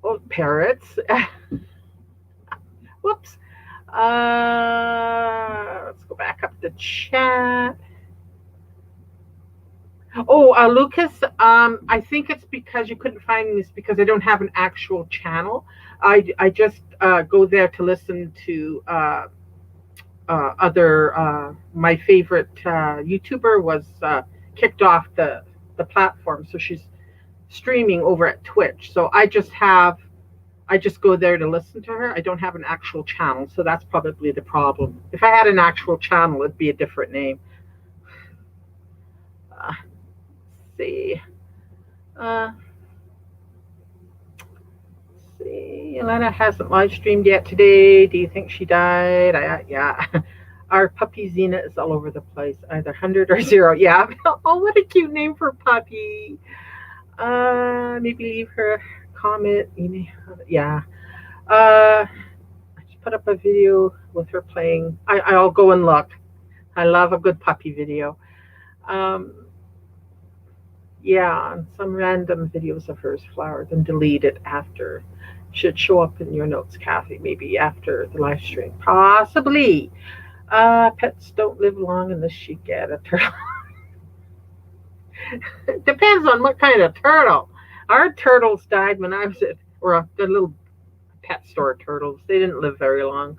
Oh, parrots. Whoops. Let's go back up the chat. Oh, Lucas, I think it's because you couldn't find this because I don't have an actual channel. I just go there to listen to other. My favorite YouTuber was kicked off the platform, so she's streaming over at Twitch. So I just go there to listen to her. I don't have an actual channel, so that's probably the problem. If I had an actual channel, it'd be a different name. See. See, Elena hasn't live streamed yet today. Do you think she died? Yeah. Our puppy Xena is all over the place, either 100 or 0. Yeah. Oh, what a cute name for a puppy. Maybe leave her a comment. Yeah. I just put up a video with her playing. I'll go and look. I love a good puppy video. Yeah, some random videos of hers flowered and deleted after. Should show up in your notes, Kathy, maybe after the live stream. Possibly. Pets don't live long unless you get a turtle. Depends on what kind of turtle. Our turtles died when I was at, or the little pet store turtles. They didn't live very long.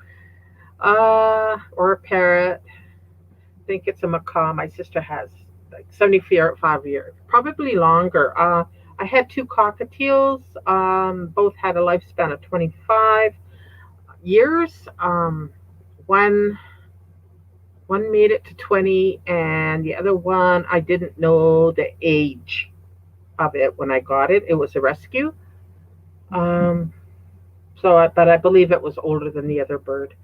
Or a parrot. I think it's a macaw. My sister has like 75 years, probably longer. I had 2 cockatiels. Both had a lifespan of 25 years. One made it to 20, and the other one, I didn't know the age of it when I got it. It was a rescue. But I believe it was older than the other bird.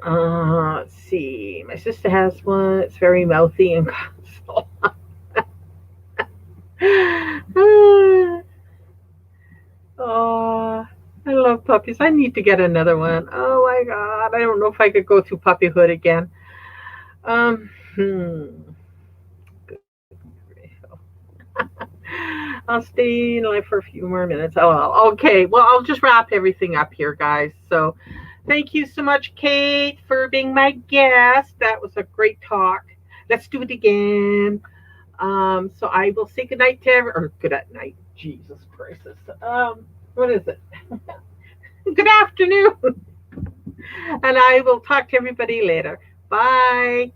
Let's see. My sister has one. It's very mouthy and console. Oh, I love puppies. I need to get another one. Oh my God. I don't know if I could go through puppyhood again. I'll stay in life for a few more minutes. Oh, okay. Well, I'll just wrap everything up here, guys. So thank you so much, Kate, for being my guest. That was a great talk. Let's do it again. So I will say goodnight to everyone, or good night. Jesus Christ. What is it? Good afternoon. And I will talk to everybody later. Bye.